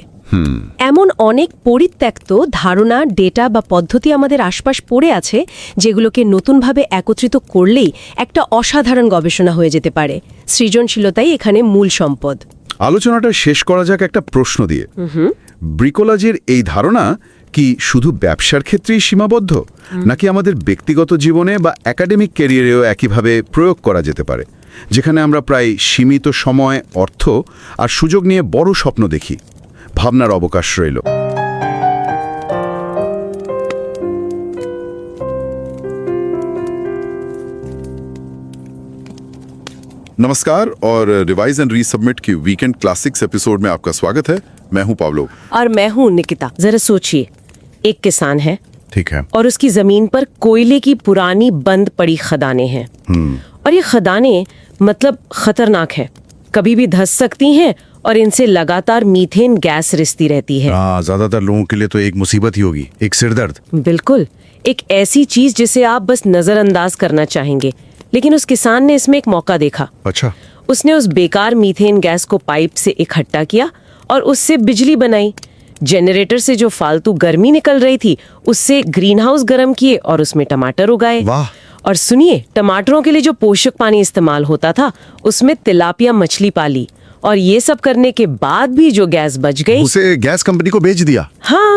এমন অনেক পরিত্যক্ত ধারণা, ডেটা বা পদ্ধতি আমাদের আশপাশ পড়ে আছে যেগুলোকে নতুনভাবে একত্রিত করলেই একটা অসাধারণ গবেষণা হয়ে যেতে পারে। সৃজনশীলতাই এখানে মূল সম্পদ। আলোচনাটা শেষ করা যাক একটা প্রশ্ন দিয়ে। ব্রিকোলাজের এই ধারণা কি শুধু ব্যবসার ক্ষেত্রেই সীমাবদ্ধ, নাকি আমাদের ব্যক্তিগত জীবনে বা একাডেমিক ক্যারিয়ারেও একইভাবে প্রয়োগ করা যেতে পারে, যেখানে আমরা প্রায় সীমিত সময়, অর্থ আর সুযোগ নিয়ে বড় স্বপ্ন দেখি? ভাবনার অবকাশ রইল। नमस्कार और रिवाइज एंड रीसबमिट की वीकेंड क्लासिक्स एपिसोड में आपका स्वागत है। मैं हूं पाब्लो। और मैं हूं निकिता। जरा सोचिए, एक किसान है ठीक है। और उसकी जमीन पर कोयले की पुरानी बंद पड़ी खदानें हैं। और ये खदानें मतलब खतरनाक है, कभी भी धंस सकती हैं और इनसे लगातार मीथेन गैस रिसती रहती है। ज्यादातर लोगों के लिए तो एक मुसीबत ही होगी, एक सिरदर्द। बिल्कुल, एक ऐसी चीज जिसे आप बस नजरअंदाज करना चाहेंगे। लेकिन उस किसान ने इसमें एक मौका देखा। अच्छा। उसने उस बेकार मीथेन गैस को पाइप से इकट्ठा किया और उससे बिजली बनाई। जनरेटर से जो फालतू गर्मी निकल रही थी उससे ग्रीन हाउस गर्म किए और उसमें टमाटर उगाए। वाह। और सुनिए, टमाटरों के लिए जो पोषक पानी इस्तेमाल होता था उसमें तिलापिया मछली पाली। और ये सब करने के बाद भी जो गैस बच गई, उसे गैस कंपनी को बेच दिया। हाँ,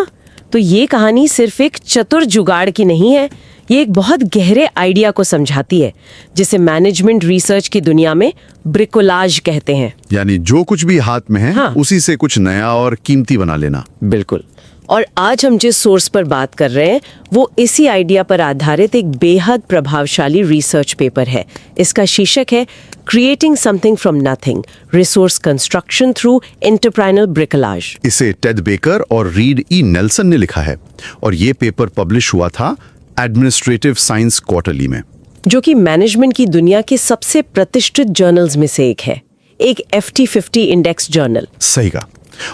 तो ये कहानी सिर्फ एक चतुर जुगाड़ की नहीं है, ये एक बहुत गहरे आइडिया को समझाती है, जिसे मैनेजमेंट रिसर्च की दुनिया में ब्रिकोलाज कहते हैं। यानी जो कुछ भी हाथ में है, हाँ। उसी से कुछ नया और कीमती बना लेना। बिल्कुल। और आज हम जिस सोर्स पर बात कर रहे हैं वो इसी आइडिया पर आधारित एक बेहद प्रभावशाली रिसर्च पेपर है। इसका शीर्षक है creating something from nothing, resource construction through entrepreneurial bricolage. इसे टेड बेकर और रीड ई नेल्सन ने लिखा है और ये पेपर पब्लिश हुआ था एडमिनिस्ट्रेटिव साइंस क्वार्टरली में, जो कि मैनेजमेंट की दुनिया के सबसे प्रतिष्ठित जर्नल्स में से एक है, एक FT50 इंडेक्स जर्नल। सही कहा।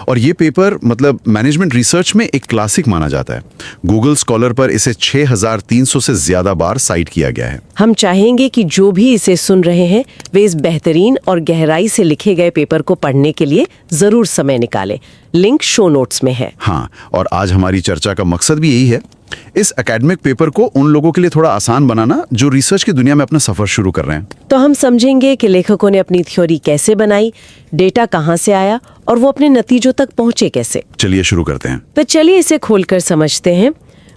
और ये पेपर मतलब मैनेजमेंट रिसर्च में एक क्लासिक माना जाता है। गूगल स्कॉलर पर इसे 6300 से ज्यादा बार साइट किया गया है। हम चाहेंगे कि जो भी इसे सुन रहे हैं वे इस बेहतरीन और गहराई से लिखे गए पेपर को पढ़ने के लिए जरूर समय निकालें। लिंक शो नोट्स में है। हाँ, और आज हमारी चर्चा का मकसद भी यही है, इस एकेडमिक पेपर को उन लोगों के लिए थोड़ा आसान बनाना जो रिसर्च की दुनिया में अपना सफर शुरू कर रहे हैं। तो हम समझेंगे कि लेखकों ने अपनी थ्योरी कैसे बनाई, डेटा कहाँ से आया और वो अपने नतीजों तक पहुंचे कैसे। चलिए शुरू करते हैं। तो चलिए इसे खोलकर समझते हैं।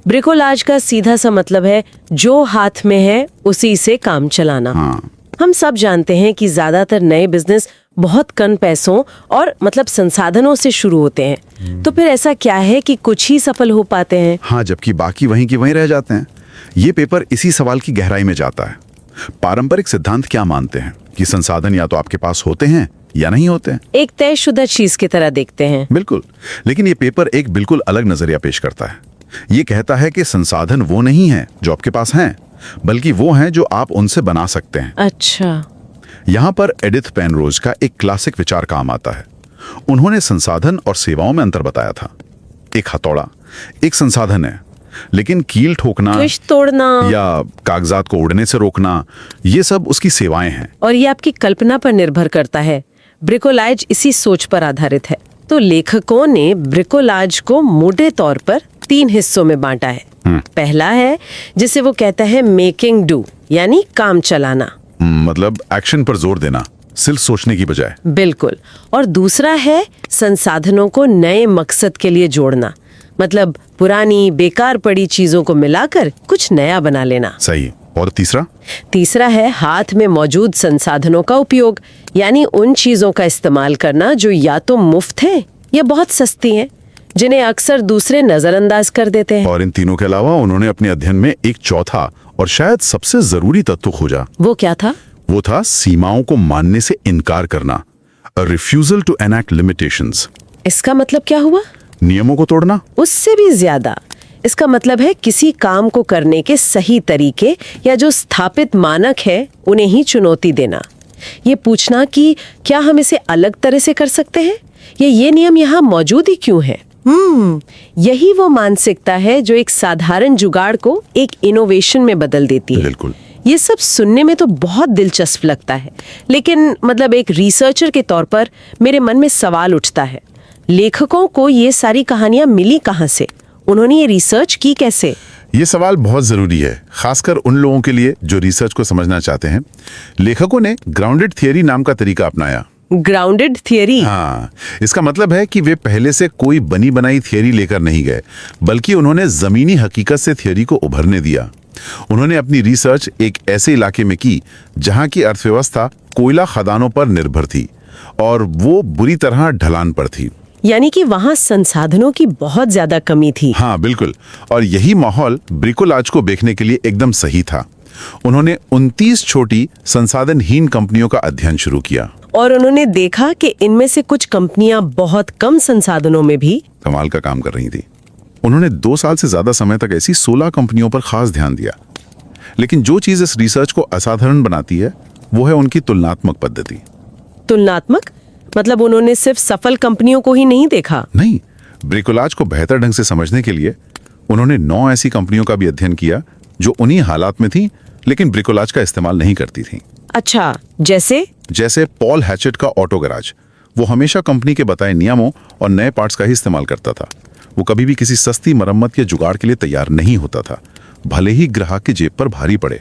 ब्रिकोलाज का सीधा सा मतलब है जो हाथ में है उसी से काम चलाना। हम सब जानते हैं कि ज्यादातर नए बिजनेस बहुत कम पैसों और मतलब संसाधनों से शुरू होते हैं। तो फिर ऐसा क्या है कि कुछ ही सफल हो पाते हैं? हाँ, जबकि बाकी वहीं की वहीं रह जाते हैं। ये पेपर इसी सवाल की गहराई में जाता है। पारंपरिक सिद्धांत क्या मानते हैं कि संसाधन या तो आपके पास होते हैं या नहीं होते हैं, एक तयशुदा चीज की तरह देखते हैं। बिल्कुल। लेकिन ये पेपर एक बिल्कुल अलग नजरिया पेश करता है। ये कहता है कि संसाधन वो नहीं है जो आपके पास हैं, बल्कि वो हैं जो आप उनसे बना सकते हैं। अच्छा। यहाँ पर एडिथ पेनरोज का एक क्लासिक विचार काम आता है। उन्होंने संसाधन और सेवाओं में अंतर बताया था। एक हथौड़ा एक संसाधन है, लेकिन कील ठोकना किश तोड़ना या कागजात को उड़ने से रोकना, ये सब उसकी सेवाएं हैं। और ये आपकी कल्पना पर निर्भर करता है। ब्रिकोलाज इसी सोच पर आधारित है। तो लेखकों ने ब्रिकोलाज को मोटे तौर पर 3 हिस्सों में बांटा है। पहला है जिसे वो कहता है मेकिंग डू, यानी काम चलाना, मतलब एक्शन पर जोर देना, सिर्फ सोचने की बजाय। बिल्कुल। और दूसरा है संसाधनों को नए मकसद के लिए जोड़ना, मतलब पुरानी बेकार पड़ी चीजों को मिलाकर कुछ नया बना लेना। सही। और तीसरा है हाथ में मौजूद संसाधनों का उपयोग, यानी उन चीजों का इस्तेमाल करना जो या तो मुफ्त हैं या बहुत सस्ती हैं, जिन्हें अक्सर दूसरे नजरअंदाज कर देते हैं। और इन तीनों के अलावा उन्होंने अपने अध्ययन में एक चौथा और शायद सबसे जरूरी तत्व खोजा। वो क्या था? वो था सीमाओं को मानने से इनकार करना, a refusal to enact limitations। इसका मतलब क्या हुआ? नियमों को तोड़ना। उससे भी ज्यादा, इसका मतलब है किसी काम को करने के सही तरीके या जो स्थापित मानक है उन्हें ही चुनौती देना। ये पूछना कि क्या हम इसे अलग तरह से कर सकते हैं या ये नियम यहाँ मौजूद ही क्यों है। यही वो मानसिकता है जो एक साधारण जुगाड़ को एक इनोवेशन में बदल देती है। बिल्कुल। ये सब सुनने में तो बहुत दिलचस्प लगता है, लेकिन मतलब एक रिसर्चर के तौर पर मेरे मन में सवाल उठता है, लेखकों को ये सारी कहानियां मिली कहाँ से? उन्होंने ये रिसर्च की कैसे? ये सवाल बहुत जरूरी है, खासकर उन लोगों के लिए जो रिसर्च को समझना चाहते हैं। लेखकों ने ग्राउंडेड थियरी नाम का तरीका अपनाया। Grounded theory? हाँ, इसका मतलब है कि वे पहले से कोई बनी बनाई थियरी लेकर नहीं गए, बल्कि उन्होंने जमीनी हकीकत से थियरी को उभरने दिया। उन्होंने अपनी रिसर्च एक ऐसे इलाके में की जहां की अर्थव्यवस्था कोयला खदानों पर निर्भर थी और वो बुरी तरह ढलान पर थी। यानी कि वहाँ संसाधनों की बहुत ज्यादा कमी थी। हाँ बिल्कुल, और यही माहौल ब्रिकोलाज को बेचने के लिए एकदम सही था। उन्होंने 29 छोटी संसाधनहीन कंपनियों का अध्ययन शुरू किया और उन्होंने देखा कि इनमें से कुछ कंपनियां बहुत कम संसाधनों में भी कमाल का काम कर रही थी। उन्होंने 2 साल से ज्यादा समय तक ऐसी 16 कंपनियों पर खास ध्यान दिया। लेकिन जो चीज इस रिसर्च को असाधारण बनाती है वो है उनकी तुलनात्मक पद्धति। तुलनात्मक मतलब उन्होंने सिर्फ सफल कंपनियों को ही नहीं देखा? नहीं, ब्रिकोलाज को बेहतर ढंग से समझने के लिए उन्होंने 9 ऐसी कंपनियों का भी अध्ययन किया जो उन्हीं हालात में थी लेकिन ब्रिकोलाज का इस्तेमाल नहीं करती थी। अच्छा, जैसे पॉल हैचेट का ऑटो गैराज। वो हमेशा कंपनी के बताए नियमों और नए पार्ट्स का ही इस्तेमाल करता था। वो कभी भी किसी सस्ती मरम्मत या जुगाड़ के लिए तैयार नहीं होता था, भले ही ग्राहक की जेब पर भारी पड़े।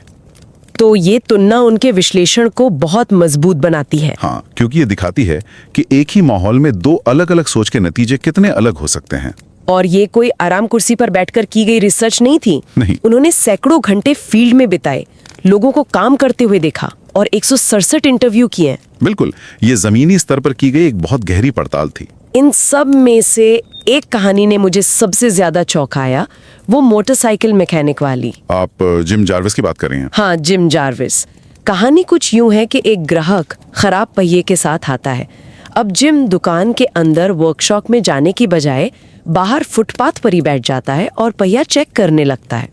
तो ये तुलना उनके विश्लेषण को बहुत मजबूत बनाती है। हाँ, क्योंकि ये दिखाती है कि एक ही माहौल में 2 अलग-अलग सोच के नतीजे कितने अलग हो सकते हैं। और ये कोई आराम कुर्सी पर बैठकर की गई रिसर्च नहीं थी। नहीं। उन्होंने सैकड़ों घंटे फील्ड में बिताए, लोगों को काम करते हुए देखा और 167 इंटरव्यू किए। बिल्कुल, ये जमीनी स्तर पर की गई एक बहुत गहरी पड़ताल थी। इन सब में से एक कहानी ने मुझे सबसे ज्यादा चौंकाया, वो मोटरसाइकिल मैकेनिक वाली। आप जिम जार्विस की बात कर रही हैं? हाँ, जिम जार्विस। कहानी कुछ यूं है कि एक ग्राहक खराब पहिए के साथ आता है। अब जिम दुकान के अंदर वर्कशॉप में जाने की बजाय बाहर फुटपाथ पर ही बैठ जाता है और पहिया चेक करने लगता है।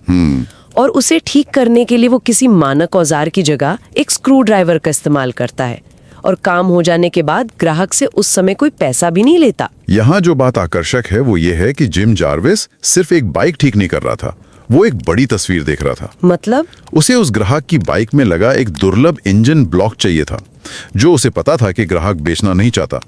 और उसे ठीक करने के लिए वो किसी मानक औजार की जगह एक स्क्रू ड्राइवर का इस्तेमाल करता है और काम हो जाने के बाद ग्राहक से उस समय कोई पैसा भी नहीं लेता। यहाँ जो बात आकर्षक है वो ये है कि जिम जार्विस सिर्फ एक बाइक ठीक नहीं कर रहा था, वो एक बड़ी तस्वीर देख रहा था। मतलब? उसे उस ग्राहक की बाइक में लगा एक दुर्लभ इंजन ब्लॉक चाहिए था, जो उसे पता था कि ग्राहक बेचना नहीं चाहता।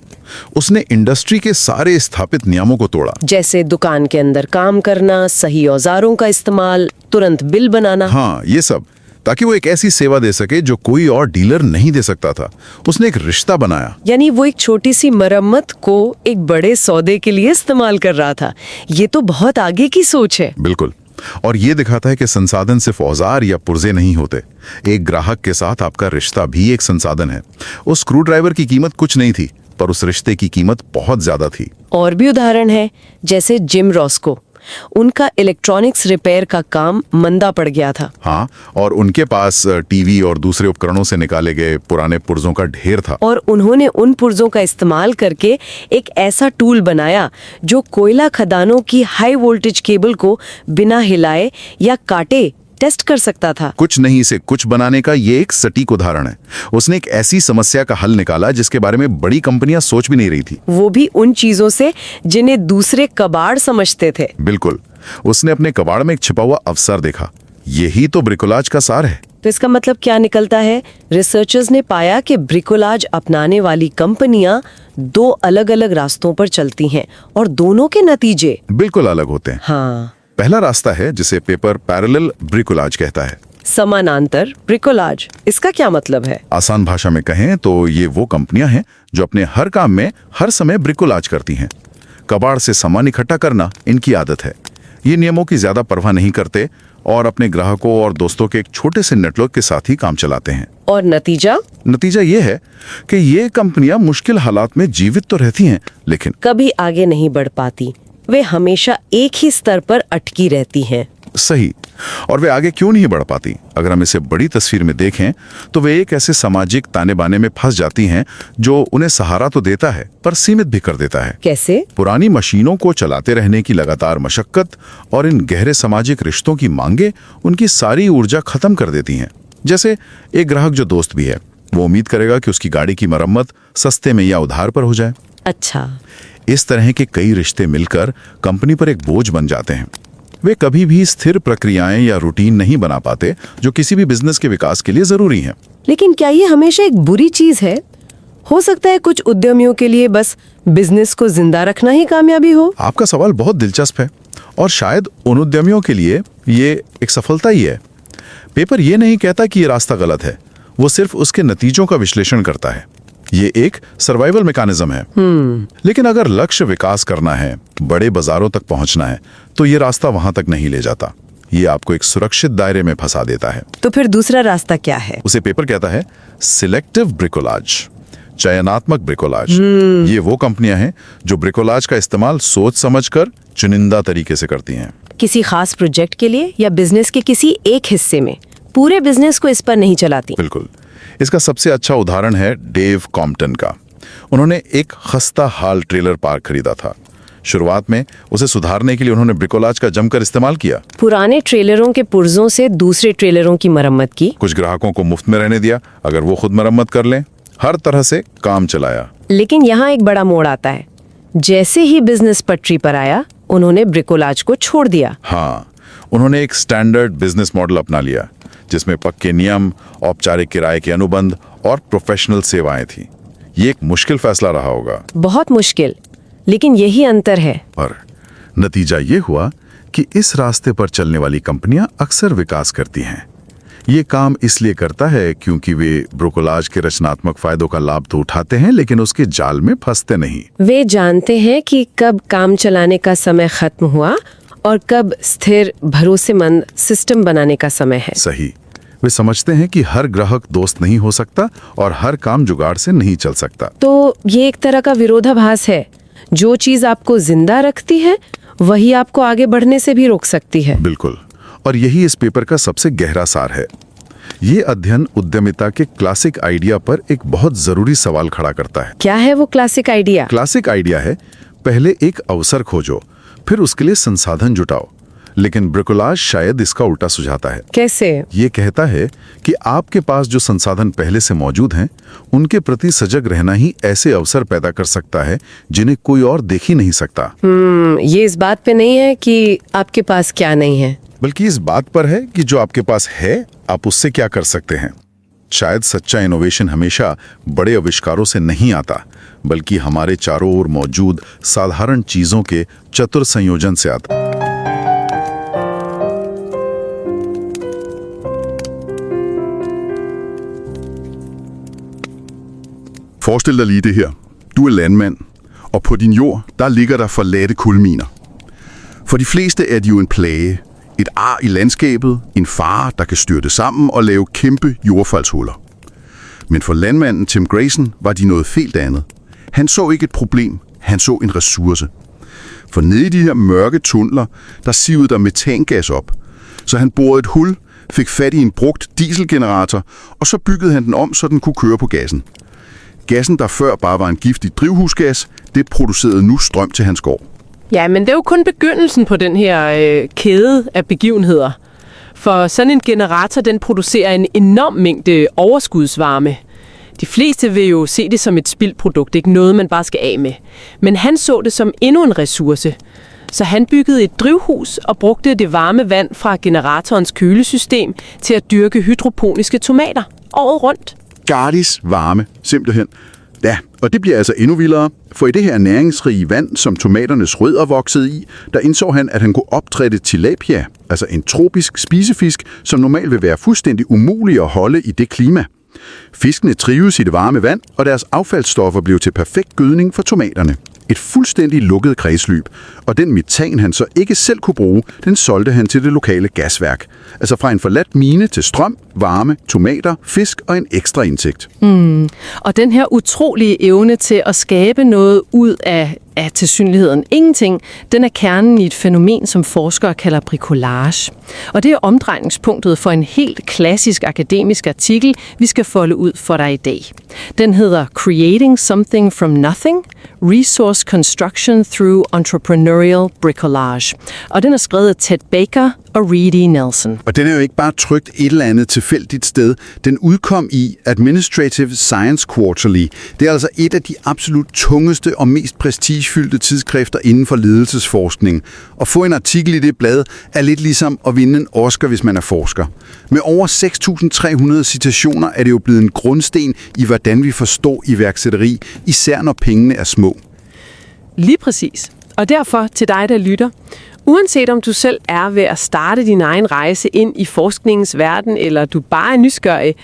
उसने इंडस्ट्री के सारे स्थापित नियमों को तोड़ा, जैसे दुकान के अंदर काम करना, सही औजारों का इस्तेमाल, तुरंत बिल बनाना। हाँ, ये सब ताकि वो एक ऐसी सेवा दे सके जो कोई और डीलर नहीं दे सकता था। उसने एक रिश्ता बनाया। यानी वो एक छोटी सी मरम्मत को एक बड़े सौदे के लिए इस्तेमाल कर रहा था। ये तो बहुत आगे की सोच है। बिल्कुल, और ये दिखाता है कि संसाधन सिर्फ औजार या पुर्जे नहीं होते। एक ग्राहक के साथ आपका रिश्ता भी एक संसाधन है। उस स्क्रू ड्राइवर की कीमत कुछ नहीं थी, पर उस रिश्ते की कीमत बहुत ज्यादा थी। और भी उदाहरण है, जैसे जिम रॉस्को। उनका इलेक्ट्रॉनिक्स रिपेयर का काम मंदा पड़ गया था। हाँ, और उनके पास टीवी और दूसरे उपकरणों से निकाले गए पुराने पुर्जों का ढेर था। और उन्होंने उन पुर्जों का इस्तेमाल करके एक ऐसा टूल बनाया जो कोयला खदानों की हाई वोल्टेज केबल को बिना हिलाए या काटे टेस्ट कर सकता था। कुछ नहीं से कुछ बनाने का ये एक सटीक उदाहरण है। उसने एक ऐसी समस्या का हल निकाला जिसके बारे में बड़ी कंपनियां सोच भी नहीं रही थी। वो भी उन चीजों से जिन्हें दूसरे कबाड़ समझते थे। बिल्कुल, उसने अपने कबाड़ में एक छिपा हुआ अवसर देखा। यही तो ब्रिकोलाज का सार है। तो इसका मतलब क्या निकलता है? रिसर्चर्स ने पाया कि ब्रिकोलाज अपनाने वाली कंपनियां 2 अलग-अलग रास्तों पर चलती हैं और दोनों के नतीजे बिल्कुल अलग होते हैं। हाँ। पहला रास्ता है जिसे पेपर पैरेलल ब्रिकोलाज कहता है। समानांतर ब्रिकोलाज, इसका क्या मतलब है? आसान भाषा में कहें तो ये वो कंपनियां हैं जो अपने हर काम में हर समय ब्रिकोलाज करती हैं। कबाड़ से सामान इकट्ठा करना इनकी आदत है। ये नियमों की ज्यादा परवाह नहीं करते और अपने ग्राहकों और दोस्तों के एक छोटे से नेटवर्क के साथ ही काम चलाते हैं। और नतीजा ये है कि ये कंपनियां मुश्किल हालात में जीवित तो रहती हैं, लेकिन कभी आगे नहीं बढ़ पाती। वे हमेशा एक ही स्तर पर अटकी रहती हैं। सही। और वे आगे क्यों नहीं बढ़ पाती? अगर हम इसे बड़ी तस्वीर में देखें तो वे एक ऐसे सामाजिक ताने बाने में फंस जाती हैं जो उन्हें सहारा तो देता है पर सीमित भी कर देता है। कैसे? पुरानी मशीनों को चलाते रहने की लगातार मशक्कत और इन गहरे सामाजिक रिश्तों की मांगे उनकी सारी ऊर्जा खत्म कर देती हैं। जैसे एक ग्राहक जो दोस्त भी है, वो उम्मीद करेगा कि उसकी गाड़ी की मरम्मत सस्ते में या उधार पर हो जाए। अच्छा। इस तरह के कई रिश्ते मिलकर कंपनी पर एक बोझ बन जाते हैं। वे कभी भी स्थिर प्रक्रियाएं या रूटीन नहीं बना पाते जो किसी भी बिजनेस के विकास के लिए जरूरी हैं। लेकिन क्या ये हमेशा एक बुरी चीज है? हो सकता है कुछ उद्यमियों के लिए बस बिजनेस को जिंदा रखना ही कामयाबी हो। आपका सवाल बहुत दिलचस्प है और शायद उन उद्यमियों के लिए ये एक सफलता ही है। पेपर ये नहीं कहता कि ये रास्ता गलत है, वो सिर्फ उसके नतीजों का विश्लेषण करता है। ये एक सर्वाइवल मैकेनिज्म है। लेकिन अगर लक्ष्य विकास करना है, बड़े बाजारों तक पहुंचना है, तो ये रास्ता वहां तक नहीं ले जाता। ये आपको एक सुरक्षित दायरे में फंसा देता है। तो फिर दूसरा रास्ता क्या है? उसे पेपर कहता है सिलेक्टिव ब्रिकोलाज, चयनात्मक ब्रिकोलाज। ये वो कंपनियां हैं जो ब्रिकोलाज का इस्तेमाल सोच समझकर चुनिंदा तरीके से करती हैं। किसी खास प्रोजेक्ट के लिए या बिजनेस के किसी एक हिस्से में, पूरे बिजनेस को इस पर नहीं चलाती। बिल्कुल। इसका सबसे अच्छा उदाहरण है डेव कॉम्पटन का। उन्होंने एक खस्ता हाल ट्रेलर पार्क खरीदा था। शुरुआत में उसे सुधारने के लिए उन्होंने ब्रिकोलाज का जमकर इस्तेमाल किया। पुराने ट्रेलरों के पुर्जों से दूसरे ट्रेलरों की मरम्मत की। कुछ ग्राहकों को मुफ्त में रहने दिया अगर वो खुद मरम्मत कर लें। हर तरह से काम चलाया। लेकिन यहाँ एक बड़ा मोड़ आता है। जैसे ही बिजनेस पटरी पर आया, उन्होंने ब्रिकोलाज को छोड़ दिया। हाँ, उन्होंने एक स्टैंडर्ड बिजनेस मॉडल अपना लिया जिसमें पक्के नियम, औपचारिक किराए के अनुबंध और प्रोफेशनल सेवाएं थी। ये एक मुश्किल फैसला रहा होगा। बहुत मुश्किल, लेकिन यही अंतर है। पर नतीजा ये हुआ कि इस रास्ते पर चलने वाली कंपनियां अक्सर विकास करती हैं। ये काम इसलिए करता है क्योंकि वे ब्रिकोलाज के रचनात्मक फायदों का लाभ तो उठाते हैं, लेकिन उसके जाल में फंसते नहीं। वे जानते हैं कि कब काम चलाने का समय खत्म हुआ और कब स्थिर भरोसेमंद सिस्टम बनाने का समय है। सही। वे समझते हैं कि हर ग्राहक दोस्त नहीं हो सकता और हर काम जुगाड़ से नहीं चल सकता। तो ये एक तरह का विरोधाभास है। जो चीज आपको जिंदा रखती है वही आपको आगे बढ़ने से भी रोक सकती है। बिल्कुल। और यही इस पेपर का सबसे गहरा सार है। ये अध्ययन उद्यमिता के क्लासिक आइडिया पर एक बहुत जरूरी सवाल खड़ा करता है। क्या है वो क्लासिक आइडिया? क्लासिक आइडिया है, पहले एक अवसर खोजो, फिर उसके लिए संसाधन जुटाओ। लेकिन ब्रिकोलाज शायद इसका उल्टा सुझाता है। कैसे? ये कहता है कि आपके पास जो संसाधन पहले से मौजूद हैं, उनके प्रति सजग रहना ही ऐसे अवसर पैदा कर सकता है जिन्हें कोई और देख ही नहीं सकता। ये इस बात पे नहीं है कि आपके पास क्या नहीं है, बल्कि इस बात पर है कि जो आपके पास है आप उससे क्या कर सकते हैं। शायद सच्चा इनोवेशन हमेशा बड़े आविष्कारों से नहीं आता, बल्कि हमारे चारों ओर मौजूद साधारण चीजों के चतुर संयोजन से आता। Forestil dig lige det her. Du er landmand, og på din jord, der ligger der forladte kulminer. For de fleste er de jo en plage. Et ar i landskabet, en fare, der kan styrte sammen og lave kæmpe jordfaldshuller. Men for landmanden Tim Grayson var de noget helt andet. Han så ikke et problem, han så en ressource. For nede i de her mørke tunneler, der sivede der metangas op. Så han borede et hul, fik fat i en brugt dieselgenerator, og så byggede han den om, så den kunne køre på gassen. Gassen, der før bare var en giftig drivhusgas, det producerede nu strøm til hans gård. Ja, men det er jo kun begyndelsen på den her kæde af begivenheder. For sådan en generator, den producerer en enorm mængde overskudsvarme. De fleste vil jo se det som et spildprodukt, ikke noget, man bare skal af med. Men han så det som endnu en ressource. Så han byggede et drivhus og brugte det varme vand fra generatorens kølesystem til at dyrke hydroponiske tomater året rundt. Gratis varme, simpelthen. Ja, og det bliver altså endnu vildere, for i det her næringsrige vand, som tomaternes rødder voksede i, der indså han, at han kunne opdrætte tilapia, altså en tropisk spisefisk, som normalt vil være fuldstændig umulig at holde i det klima. Fiskene trives i det varme vand, og deres affaldsstoffer blev til perfekt gødning for tomaterne. Et fuldstændig lukket kredsløb, og den metan, han så ikke selv kunne bruge, den solgte han til det lokale gasværk. Altså fra en forladt mine til strøm, varme, tomater, fisk og en ekstra indtægt. Og den her utrolige evne til at skabe noget ud af er tilsynligheden ingenting. Den er kernen i et fænomen, som forskere kalder bricolage. Og det er omdrejningspunktet for en helt klassisk akademisk artikel, vi skal folde ud for dig i dag. Den hedder Creating Something from Nothing – Resource Construction Through Entrepreneurial Bricolage. Og den er skrevet af Ted Baker og Reed E. Nelson. Og den er jo ikke bare trykt et eller andet tilfældigt sted. Den udkom i Administrative Science Quarterly. Det er altså et af de absolut tungeste og mest prestigefyldte tidsskrifter inden for ledelsesforskning. At få en artikel i det blad er lidt ligesom at vinde en Oscar, hvis man er forsker. Med over 6.300 citationer er det jo blevet en grundsten i, hvordan vi forstår iværksætteri, især når pengene er små. Lige præcis. Og derfor til dig, der lytter. Uanset om du selv er ved at starte din egen rejse ind i forskningens verden, eller du bare er nysgerrig,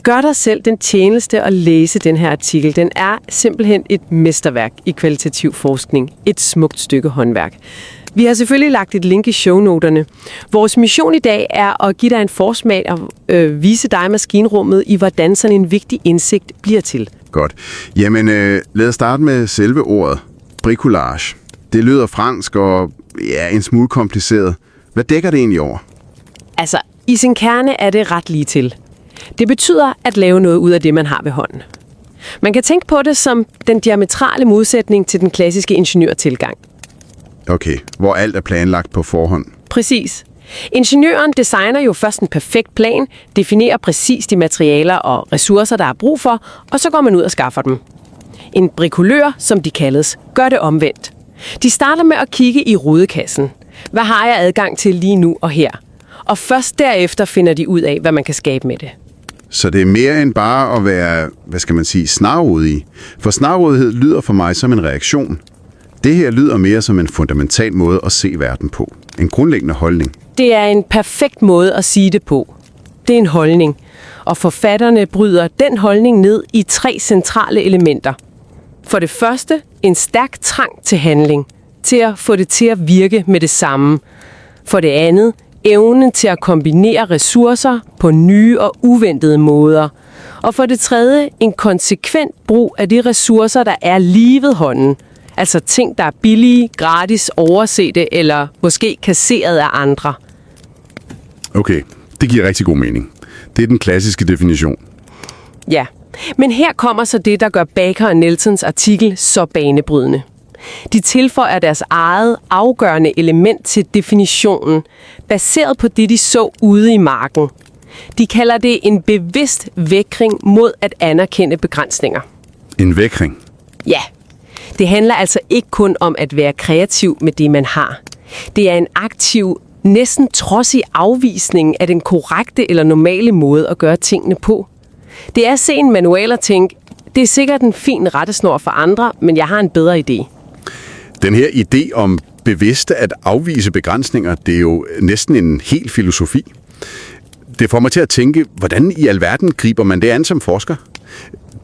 gør dig selv den tjeneste at læse den her artikel. Den er simpelthen et mesterværk i kvalitativ forskning. Et smukt stykke håndværk. Vi har selvfølgelig lagt et link i shownoterne. Vores mission i dag er at give dig en forsmag og vise dig maskinrummet i, hvordan sådan en vigtig indsigt bliver til. Godt. Jamen, lad os starte med selve ordet. Bricolage. Det lyder fransk og en smule kompliceret. Hvad dækker det egentlig over? Altså, i sin kerne er det ret lige til. Det betyder at lave noget ud af det, man har ved hånden. Man kan tænke på det som den diametrale modsætning til den klassiske ingeniørtilgang. Okay, hvor alt er planlagt på forhånd. Præcis. Ingeniøren designer jo først en perfekt plan, definerer præcis de materialer og ressourcer, der er brug for, og så går man ud og skaffer dem. En bricolør, som de kaldes, gør det omvendt. De starter med at kigge i rodekassen. Hvad har jeg adgang til lige nu og her? Og først derefter finder de ud af, hvad man kan skabe med det. Så det er mere end bare at være, snarrådig. For snarrådighed lyder for mig som en reaktion. Det her lyder mere som en fundamental måde at se verden på. En grundlæggende holdning. Det er en perfekt måde at sige det på. Det er en holdning. Og forfatterne bryder den holdning ned i 3 centrale elementer. For det første, en stærk trang til handling. Til at få det til at virke med det samme. For det andet, evnen til at kombinere ressourcer på nye og uventede måder. Og for det tredje, en konsekvent brug af de ressourcer, der er lige ved hånden. Altså ting, der er billige, gratis, oversete eller måske kasseret af andre. Okay, det giver rigtig god mening. Det er den klassiske definition. Ja, men her kommer så det, der gør Baker og Nelsons artikel så banebrydende. De tilføjer deres eget afgørende element til definitionen, baseret på det, de så ude i marken. De kalder det en bevidst vækring mod at anerkende begrænsninger. En vækring? Ja, det handler altså ikke kun om at være kreativ med det, man har. Det er en aktiv, næsten trodsig afvisning af den korrekte eller normale måde at gøre tingene på. Det er at se en manual og tænke, det er sikkert en fin rettesnor for andre, men jeg har en bedre idé. Den her idé om bevidst at afvise begrænsninger, det er jo næsten en hel filosofi. Det får mig til at tænke, hvordan i alverden griber man det an som forsker?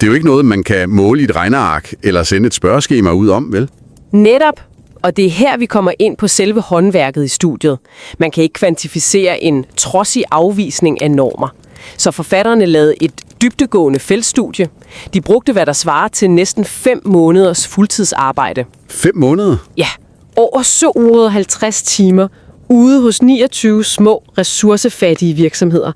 Det er jo ikke noget, man kan måle i et regneark eller sende et spørgeskema ud om, vel? Netop. Og det er her, vi kommer ind på selve håndværket i studiet. Man kan ikke kvantificere en trodsig afvisning af normer. Så forfatterne lavede et dybdegående feltstudie. De brugte, hvad der svarer til næsten 5 måneders fuldtidsarbejde. 5 måneder? Ja, over 750 timer ude hos 29 små, ressourcefattige virksomheder.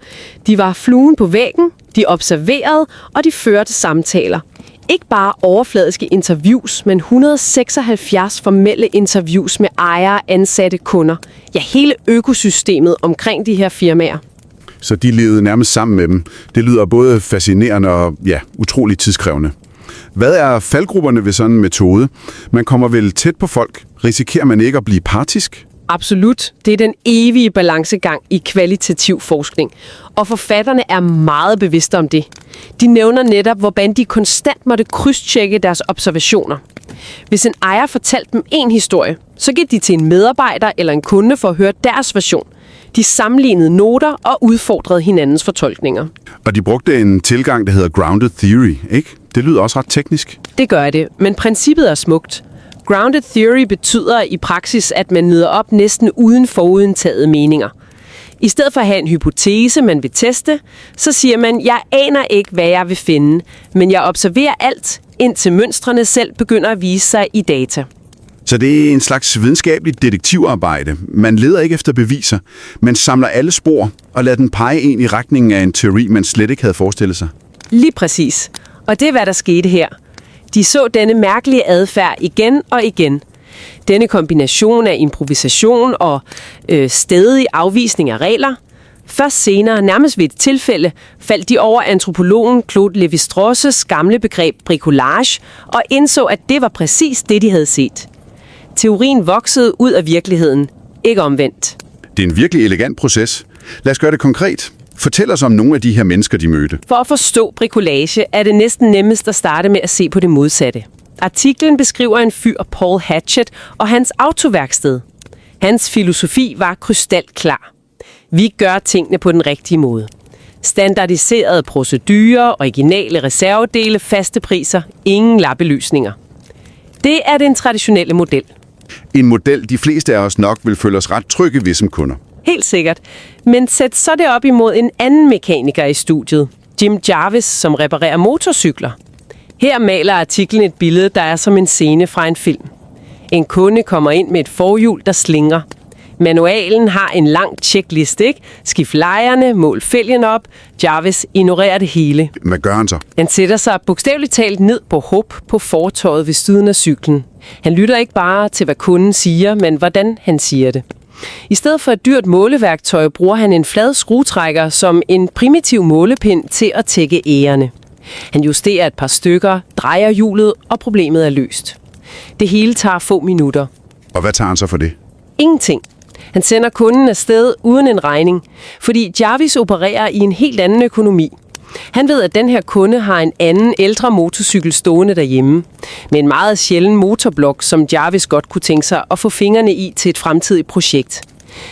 De var fluen på væggen, de observerede, og de førte samtaler. Ikke bare overfladiske interviews, men 176 formelle interviews med ejere, ansatte, kunder. Ja, hele økosystemet omkring de her firmaer. Så de levede nærmest sammen med dem. Det lyder både fascinerende og utroligt tidskrævende. Hvad er faldgrupperne ved sådan en metode? Man kommer vel tæt på folk. Risikerer man ikke at blive partisk? Absolut. Det er den evige balancegang i kvalitativ forskning. Og forfatterne er meget bevidste om det. De nævner netop, hvordan de konstant måtte krydstjekke deres observationer. Hvis en ejer fortalte dem en historie, så gik de til en medarbejder eller en kunde for at høre deres version. De sammenlignede noter og udfordrede hinandens fortolkninger. Og de brugte en tilgang, der hedder grounded theory, ikke? Det lyder også ret teknisk. Det gør det, men princippet er smukt. Grounded theory betyder i praksis, at man møder op næsten uden forudindtagede meninger. I stedet for at have en hypotese, man vil teste, så siger man, jeg aner ikke, hvad jeg vil finde, men jeg observerer alt, indtil mønstrene selv begynder at vise sig i data. Så det er en slags videnskabeligt detektivarbejde. Man leder ikke efter beviser, man samler alle spor og lader den pege ind i retningen af en teori, man slet ikke havde forestillet sig. Lige præcis. Og det er, hvad der skete her. De så denne mærkelige adfærd igen og igen. Denne kombination af improvisation og stædig afvisning af regler. Først senere, nærmest ved et tilfælde, faldt de over antropologen Claude Lévi-Strauss' gamle begreb bricolage og indså, at det var præcis det, de havde set. Teorien voksede ud af virkeligheden, ikke omvendt. Det er en virkelig elegant proces. Lad os gøre det konkret. Fortæl os om nogle af de her mennesker, de mødte. For at forstå bricolage er det næsten nemmest at starte med at se på det modsatte. Artiklen beskriver en fyr, Paul Hatchett, og hans autoværksted. Hans filosofi var krystalklar. Vi gør tingene på den rigtige måde. Standardiserede procedurer, originale reservedele, faste priser, ingen lappeløsninger. Det er den traditionelle model. En model, de fleste af os nok vil føle os ret trygge ved som kunder. Helt sikkert. Men sæt så det op imod en anden mekaniker i studiet. Jim Jarvis, som reparerer motorcykler. Her maler artiklen et billede, der er som en scene fra en film. En kunde kommer ind med et forhjul, der slinger. Manualen har en lang checkliste, ikke? Skift lejerne, mål fælgen op. Jarvis ignorerer det hele. Hvad gør han så? Han sætter sig bogstaveligt talt ned på hop på fortovet ved siden af cyklen. Han lytter ikke bare til, hvad kunden siger, men hvordan han siger det. I stedet for et dyrt måleværktøj bruger han en flad skruetrækker som en primitiv målepind til at tække ærerne. Han justerer et par stykker, drejer hjulet, og problemet er løst. Det hele tager få minutter. Og hvad tager han så for det? Ingenting. Han sender kunden afsted uden en regning, fordi Jarvis opererer i en helt anden økonomi. Han ved, at den her kunde har en anden ældre motorcykel stående derhjemme, med en meget sjælden motorblok, som Jarvis godt kunne tænke sig at få fingrene i til et fremtidigt projekt.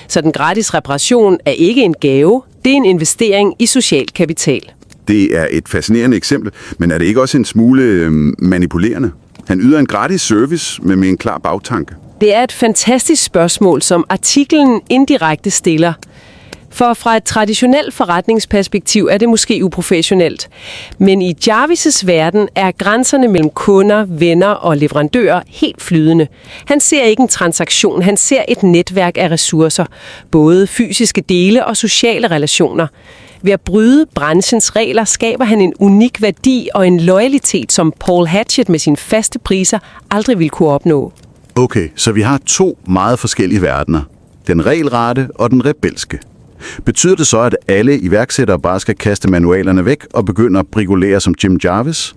Så den gratis reparation er ikke en gave, det er en investering i social kapital. Det er et fascinerende eksempel, men er det ikke også en smule manipulerende? Han yder en gratis service med en klar bagtanke. Det er et fantastisk spørgsmål, som artiklen indirekte stiller. For fra et traditionelt forretningsperspektiv er det måske uprofessionelt. Men i Jarvis' verden er grænserne mellem kunder, venner og leverandører helt flydende. Han ser ikke en transaktion, han ser et netværk af ressourcer. Både fysiske dele og sociale relationer. Ved at bryde branchens regler skaber han en unik værdi og en loyalitet, som Paul Hatchett med sine faste priser aldrig ville kunne opnå. Okay, så vi har to meget forskellige verdener. Den regelrette og den rebelske. Betyder det så, at alle iværksættere bare skal kaste manualerne væk og begynde at bricolere som Jim Jarvis?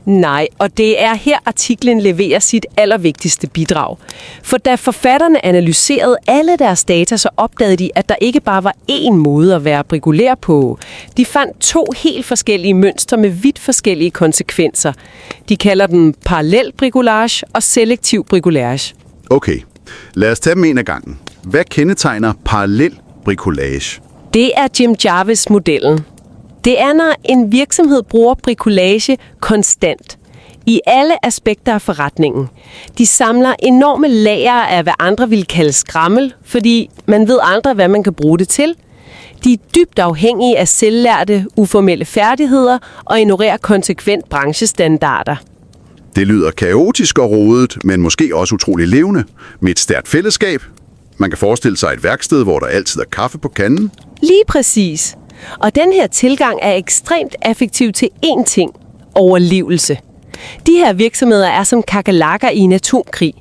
Nej, og det er her artiklen leverer sit allervigtigste bidrag. For da forfatterne analyserede alle deres data, så opdagede de, at der ikke bare var én måde at være bricolær på. De fandt to helt forskellige mønstre med vidt forskellige konsekvenser. De kalder dem parallel bricolage og selektiv bricolage. Okay, lad os tage dem en af gangen. Hvad kendetegner parallel bricolage? Det er Jim Jarvis-modellen. Det er, når en virksomhed bruger bricolage konstant i alle aspekter af forretningen. De samler enorme lager af, hvad andre vil kalde skrammel, fordi man ved aldrig, hvad man kan bruge det til. De er dybt afhængige af selvlærte, uformelle færdigheder og ignorerer konsekvent branchestandarder. Det lyder kaotisk og rodet, men måske også utrolig levende, med et stærkt fællesskab. Man kan forestille sig et værksted, hvor der altid er kaffe på kanden. Lige præcis. Og den her tilgang er ekstremt effektiv til én ting: overlevelse. De her virksomheder er som kakelakker i en atomkrig.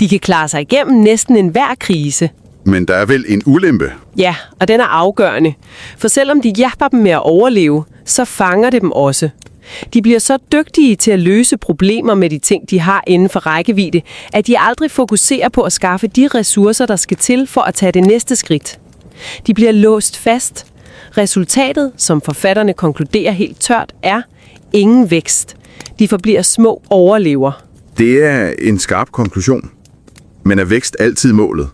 De kan klare sig igennem næsten enhver krise. Men der er vel en ulempe? Ja, og den er afgørende. For selvom de hjælper dem med at overleve, så fanger det dem også. De bliver så dygtige til at løse problemer med de ting, de har inden for rækkevidde, at de aldrig fokuserer på at skaffe de ressourcer, der skal til for at tage det næste skridt. De bliver låst fast. Resultatet, som forfatterne konkluderer helt tørt, er ingen vækst. De forbliver små overlever. Det er en skarp konklusion. Men er vækst altid målet?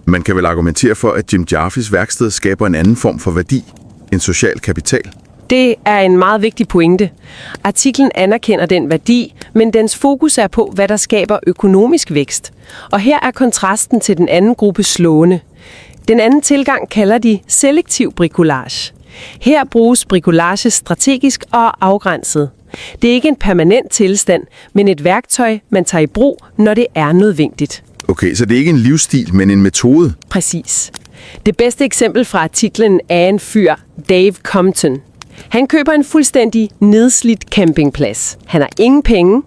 Man kan vel argumentere for, at Jim Jarvis' værksted skaber en anden form for værdi, en social kapital. Det er en meget vigtig pointe. Artiklen anerkender den værdi, men dens fokus er på, hvad der skaber økonomisk vækst. Og her er kontrasten til den anden gruppe slående. Den anden tilgang kalder de selektiv bricolage. Her bruges bricolage strategisk og afgrænset. Det er ikke en permanent tilstand, men et værktøj, man tager i brug, når det er nødvendigt. Okay, så det er ikke en livsstil, men en metode? Præcis. Det bedste eksempel fra artiklen er en fyr, Dave Compton. Han køber en fuldstændig nedslidt campingplads. Han har ingen penge.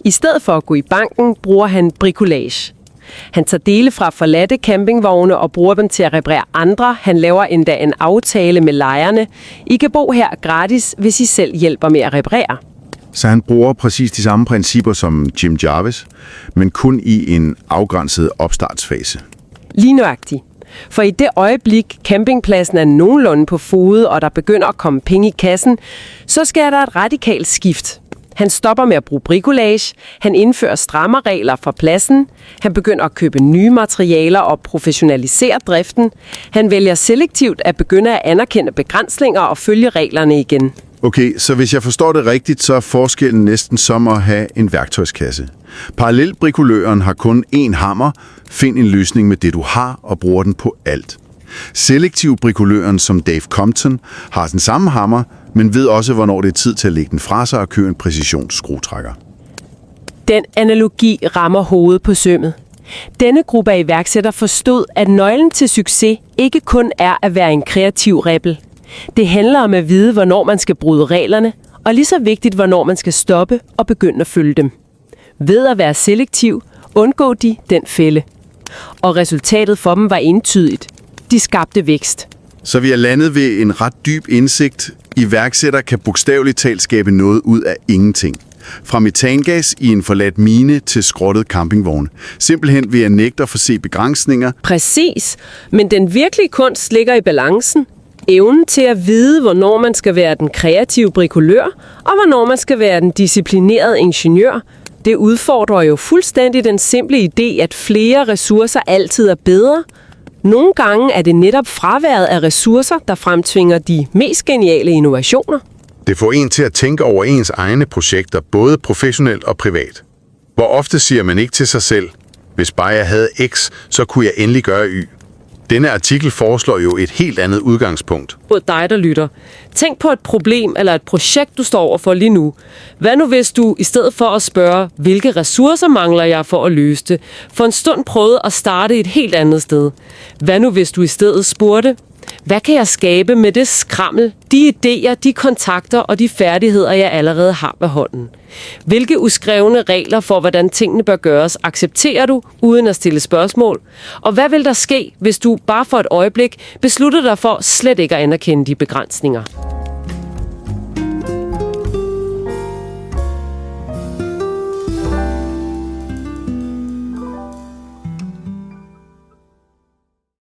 I stedet for at gå i banken, bruger han bricolage. Han tager dele fra forladte campingvogne og bruger dem til at reparere andre. Han laver endda en aftale med lejerne. I kan bo her gratis, hvis I selv hjælper med at reparere. Så han bruger præcis de samme principper som Jim Jarvis, men kun i en afgrænset opstartsfase. Lige nøjagtigt. For i det øjeblik, campingpladsen er nogenlunde på fode, og der begynder at komme penge i kassen, så sker der et radikalt skift. Han stopper med at bruge bricolage, han indfører stramme regler for pladsen, han begynder at købe nye materialer og professionalisere driften, han vælger selektivt at begynde at anerkende begrænsninger og følge reglerne igen. Okay, så hvis jeg forstår det rigtigt, så er forskellen næsten som at have en værktøjskasse. Parallelbrikoløren har kun én hammer. Find en løsning med det, du har, og bruger den på alt. Selektivbrikoløren som Dave Compton har den samme hammer, men ved også, hvornår det er tid til at lægge den fra sig og købe en præcisionsskruetrækker. Den analogi rammer hovedet på sømmet. Denne gruppe af iværksættere forstod, at nøglen til succes ikke kun er at være en kreativ rebel. Det handler om at vide, hvornår man skal bryde reglerne, og lige så vigtigt, hvornår man skal stoppe og begynde at følge dem. Ved at være selektiv, undgå de den fælde. Og resultatet for dem var entydigt. De skabte vækst. Så vi er landet ved en ret dyb indsigt. Iværksætter kan bogstaveligt talt skabe noget ud af ingenting. Fra metangas i en forladt mine til skrottet campingvogn. Simpelthen ved at nægte at forse begrænsninger. Præcis, men den virkelige kunst ligger i balancen. Evnen til at vide, hvornår man skal være den kreative brikolør, og hvornår man skal være den disciplinerede ingeniør. Det udfordrer jo fuldstændig den simple idé, at flere ressourcer altid er bedre. Nogle gange er det netop fraværet af ressourcer, der fremtvinger de mest geniale innovationer. Det får en til at tænke over ens egne projekter, både professionelt og privat. Hvor ofte siger man ikke til sig selv, hvis bare jeg havde X, så kunne jeg endelig gøre Y. Denne artikel foreslår jo et helt andet udgangspunkt. Både dig, der lytter. Tænk på et problem eller et projekt, du står overfor lige nu. Hvad nu hvis du, i stedet for at spørge, hvilke ressourcer mangler jeg for at løse det, for en stund prøvede at starte et helt andet sted? Hvad nu hvis du i stedet spurgte, hvad kan jeg skabe med det skrammel, de idéer, de kontakter og de færdigheder, jeg allerede har ved hånden? Hvilke uskrevne regler for, hvordan tingene bør gøres, accepterer du uden at stille spørgsmål? Og hvad vil der ske, hvis du bare for et øjeblik beslutter dig for slet ikke at anerkende de begrænsninger?